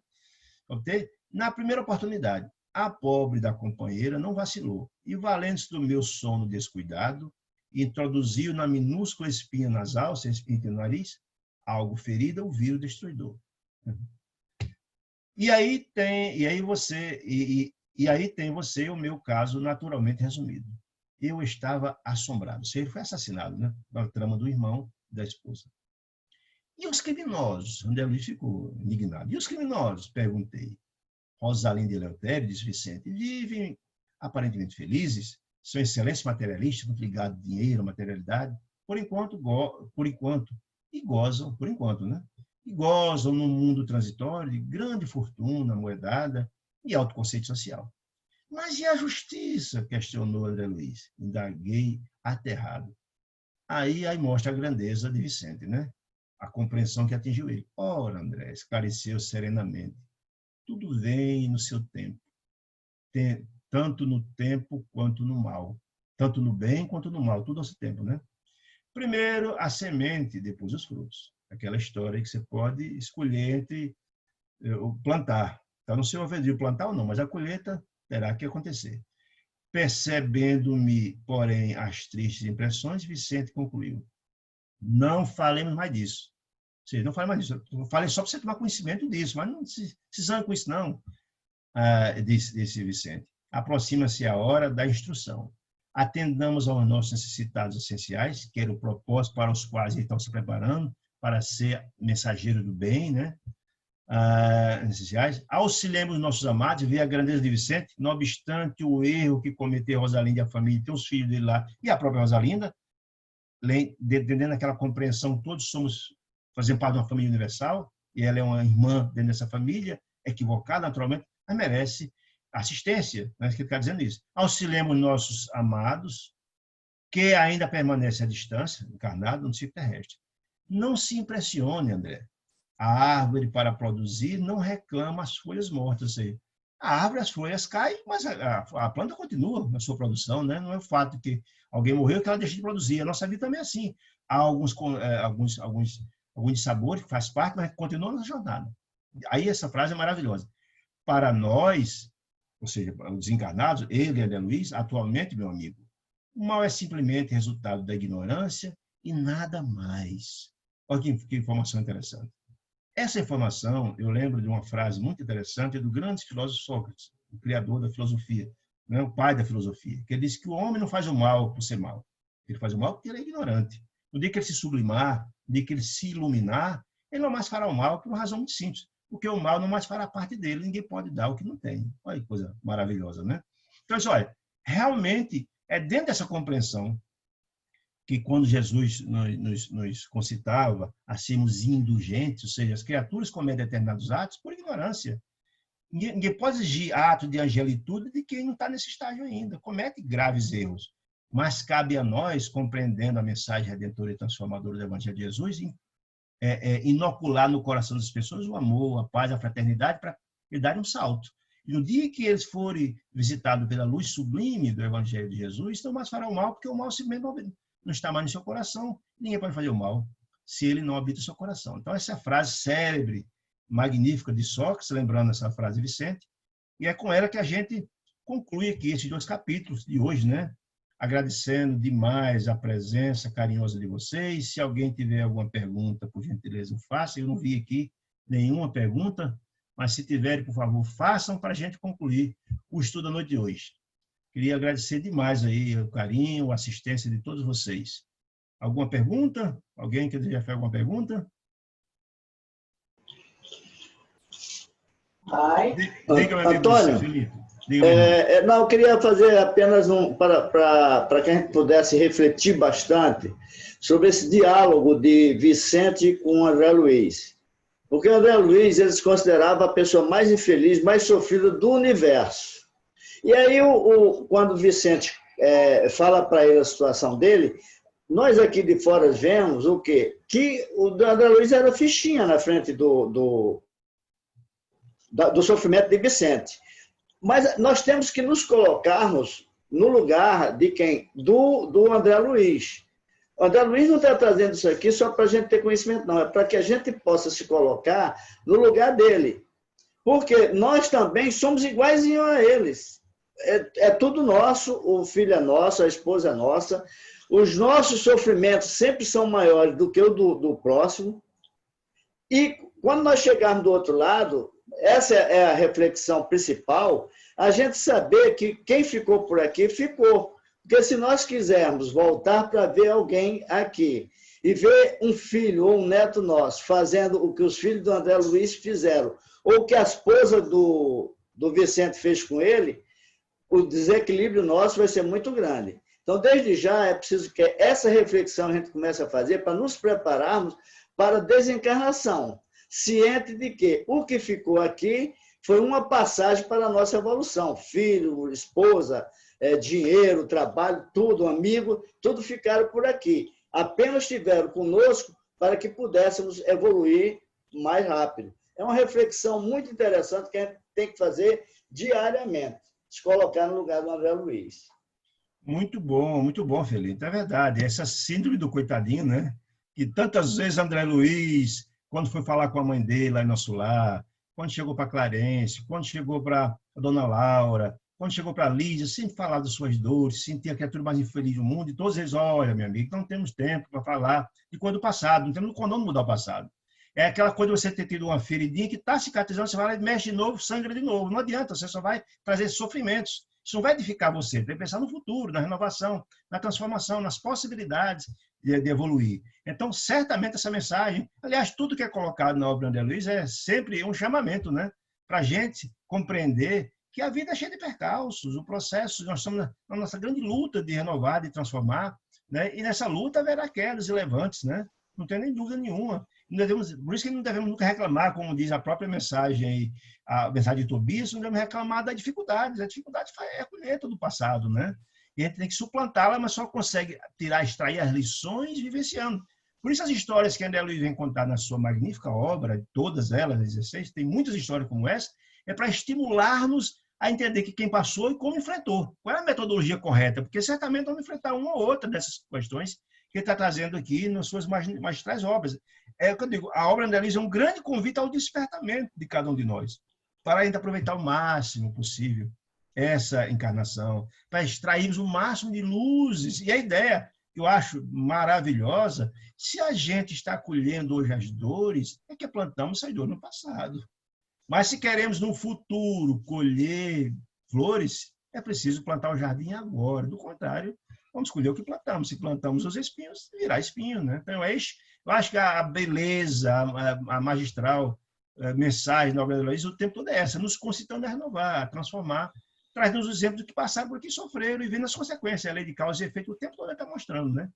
Obter. Na primeira oportunidade, a pobre da companheira não vacilou e, valendo-se do meu sono descuidado, introduziu na minúscula espinha nasal, sem espinha no nariz, algo ferida, o vírus destruidor. E aí tem você o meu caso naturalmente resumido. Eu estava assombrado. Ele foi assassinado, né? Na trama do irmão da esposa. E os criminosos? André Luiz ficou indignado. E os criminosos? Perguntei. Rosalinda e Eleutério, disse Vicente, vivem aparentemente felizes, são excelentes materialistas, muito ligados a dinheiro, materialidade, por enquanto, e gozam, por enquanto, né? E gozam num mundo transitório de grande fortuna, moedada e alto conceito social. Mas e a justiça? Questionou André Luiz. Indaguei aterrado. Aí mostra a grandeza de Vicente, né? A compreensão que atingiu ele. Ora, André, esclareceu serenamente. Tudo vem no seu tempo. Tanto no tempo quanto no mal. Tanto no bem quanto no mal. Tudo ao seu tempo, né? Primeiro, a semente, depois os frutos. Aquela história que você pode escolher entre plantar. Está no seu albedrío plantar ou não, mas a colheita terá que acontecer. Percebendo-me, porém, as tristes impressões, Vicente concluiu. Não falemos mais disso. Seja, não fale mais disso. Eu falei só para você tomar conhecimento disso, mas não se zangue com isso, não, disse Vicente. Aproxima-se a hora da instrução. Atendamos aos nossos necessitados essenciais, que era o propósito para os quais eles estão se preparando, para ser mensageiro do bem, né? Essenciais. Auxiliemos nossos amados, ver a grandeza de Vicente, não obstante o erro que cometeu Rosalinda e a família, tem os filhos dele lá, e a própria Rosalinda, entendendo aquela compreensão, todos fazemos parte de uma família universal, e ela é uma irmã dentro dessa família, equivocada, naturalmente, mas merece assistência, né? Que ele está dizendo isso. Auxiliemos nossos amados, que ainda permanecem à distância, encarnados no ciclo terrestre. Não se impressione, André. A árvore, para produzir, não reclama as folhas mortas. A árvore, as folhas caem, mas a planta continua na sua produção, né? Não é o fato de que alguém morreu que ela deixa de produzir. A nossa vida também é assim. Há alguns dissabores que faz parte, mas continua na jornada. Aí essa frase é maravilhosa. Para nós, ou seja, os desencarnados, ele e André Luiz, atualmente, meu amigo, o mal é simplesmente resultado da ignorância e nada mais. Olha que informação interessante. Essa informação, eu lembro de uma frase muito interessante do grande filósofo Sócrates, o criador da filosofia, né, o pai da filosofia, que ele disse que o homem não faz o mal por ser mal, ele faz o mal porque ele é ignorante. No dia que ele se sublimar, no dia que ele se iluminar, ele não mais fará o mal por uma razão muito simples, porque o mal não mais fará parte dele, ninguém pode dar o que não tem. Olha que coisa maravilhosa, né? Então, olha, realmente é dentro dessa compreensão que quando Jesus nos concitava a sermos indulgentes, ou seja, as criaturas cometem determinados atos por ignorância. Ninguém pode exigir ato de angelitude de quem não está nesse estágio ainda, comete graves erros. Mas cabe a nós, compreendendo a mensagem redentora e transformadora do Evangelho de Jesus, inocular no coração das pessoas o amor, a paz, a fraternidade, para lhe darem um salto. E no dia que eles forem visitados pela luz sublime do Evangelho de Jesus, não mais fará o mal, porque o mal simplesmente não está mais no seu coração. Ninguém pode fazer o mal se ele não habita o seu coração. Então, essa frase célebre, magnífica de Sócrates, lembrando essa frase de Vicente, e é com ela que a gente conclui aqui esses 2 capítulos de hoje, né? Agradecendo demais a presença carinhosa de vocês. Se alguém tiver alguma pergunta, por gentileza, faça. Eu não vi aqui nenhuma pergunta, mas se tiverem, por favor, façam para a gente concluir o estudo da noite de hoje. Queria agradecer demais aí o carinho, a assistência de todos vocês. Alguma pergunta? Alguém que deseja fazer alguma pergunta? Antônio, não, eu queria fazer apenas para que a gente pudesse refletir bastante sobre esse diálogo de Vicente com André Luiz. Porque André Luiz, eles consideravam a pessoa mais infeliz, mais sofrida do universo. E aí, quando o Vicente fala para ele a situação dele, nós aqui de fora vemos o quê? Que o André Luiz era fichinha na frente do sofrimento de Vicente. Mas nós temos que nos colocarmos no lugar de quem? Do André Luiz. O André Luiz não está trazendo isso aqui só para a gente ter conhecimento, não. É para que a gente possa se colocar no lugar dele. Porque nós também somos iguaizinhos a eles. É tudo nosso, o filho é nosso, a esposa é nossa. Os nossos sofrimentos sempre são maiores do que o do próximo. E quando nós chegarmos do outro lado, essa é a reflexão principal, a gente saber que quem ficou por aqui, ficou. Porque se nós quisermos voltar para ver alguém aqui e ver um filho ou um neto nosso fazendo o que os filhos do André Luiz fizeram, ou o que a esposa do Vicente fez com ele, o desequilíbrio nosso vai ser muito grande. Então, desde já, é preciso que essa reflexão a gente comece a fazer para nos prepararmos para a desencarnação, ciente de que o que ficou aqui foi uma passagem para a nossa evolução. Filho, esposa, dinheiro, trabalho, tudo, amigo, tudo ficaram por aqui. Apenas estiveram conosco para que pudéssemos evoluir mais rápido. É uma reflexão muito interessante que a gente tem que fazer diariamente, se colocar no lugar do André Luiz. Muito bom, Felipe. É verdade. Essa síndrome do coitadinho, né? Que tantas vezes André Luiz, quando foi falar com a mãe dele lá em nosso lar, quando chegou para Clarence, quando chegou para a dona Laura, quando chegou para a Lídia, sempre falava das suas dores, sentia a criatura mais infeliz do mundo, e todos eles, olha, meu amigo, não temos tempo para falar de coisa do passado, não temos condão de mudar o passado. É aquela coisa de você ter tido uma feridinha que está cicatrizando, você vai lá e mexe de novo, sangra de novo. Não adianta, você só vai trazer sofrimentos. Isso não vai edificar você. Tem que pensar no futuro, na renovação, na transformação, nas possibilidades de evoluir. Então, certamente essa mensagem, aliás, tudo que é colocado na obra de André Luiz é sempre um chamamento, né? Para a gente compreender que a vida é cheia de percalços, o processo, nós estamos na nossa grande luta de renovar, de transformar, né? E nessa luta haverá quedas e levantes, né? Não tem nem dúvida nenhuma. Por isso que não devemos nunca reclamar, como diz a própria mensagem, a mensagem de Tobias, não devemos reclamar das dificuldades. A dificuldade é a colheita do passado, né? E a gente tem que suplantá-la, mas só consegue extrair as lições vivenciando. Por isso as histórias que André Luiz vem contar na sua magnífica obra, todas elas, 16, tem muitas histórias como essa, é para estimular-nos a entender que quem passou e como enfrentou. Qual é a metodologia correta? Porque certamente vamos enfrentar uma ou outra dessas questões que ele está trazendo aqui nas suas magistrais obras. É o que eu digo, a obra de André Luiz é um grande convite ao despertamento de cada um de nós, para a gente aproveitar o máximo possível essa encarnação, para extrairmos o máximo de luzes. E a ideia, que eu acho maravilhosa, se a gente está colhendo hoje as dores, é que plantamos essas dores no passado. Mas se queremos, no futuro, colher flores, é preciso plantar o jardim agora. Do contrário, vamos escolher o que plantamos. Se plantamos os espinhos, virá espinho, né? Então, eu acho que a beleza, a magistral mensagem da obra de Luiz, o tempo todo é essa, nos concitando a renovar, a transformar, traz-nos os exemplos que passaram por aqui, sofreram e vendo as consequências. A lei de causa e efeito, o tempo todo está mostrando, né?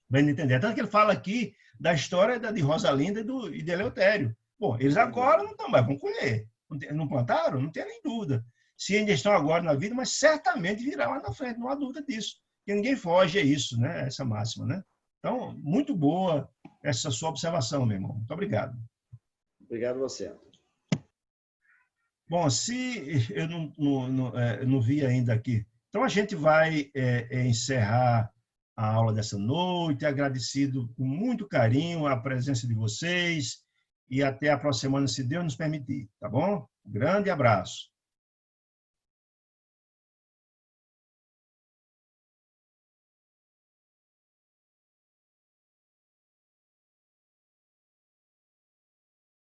Bem entender. Tanto que ele fala aqui da história de Rosalinda e de Eleutério. Bom, eles agora não estão mais, vão colher. Não plantaram? Não tem nem dúvida. Se ainda estão agora na vida, mas certamente virá lá na frente, não há dúvida disso. Porque ninguém foge a isso, né? Essa máxima, né? Então, muito boa essa sua observação, meu irmão. Muito obrigado. Obrigado a você. Bom, se eu não vi ainda aqui, então a gente vai encerrar a aula dessa noite, agradecido com muito carinho a presença de vocês e até a próxima semana, se Deus nos permitir, tá bom? Um grande abraço.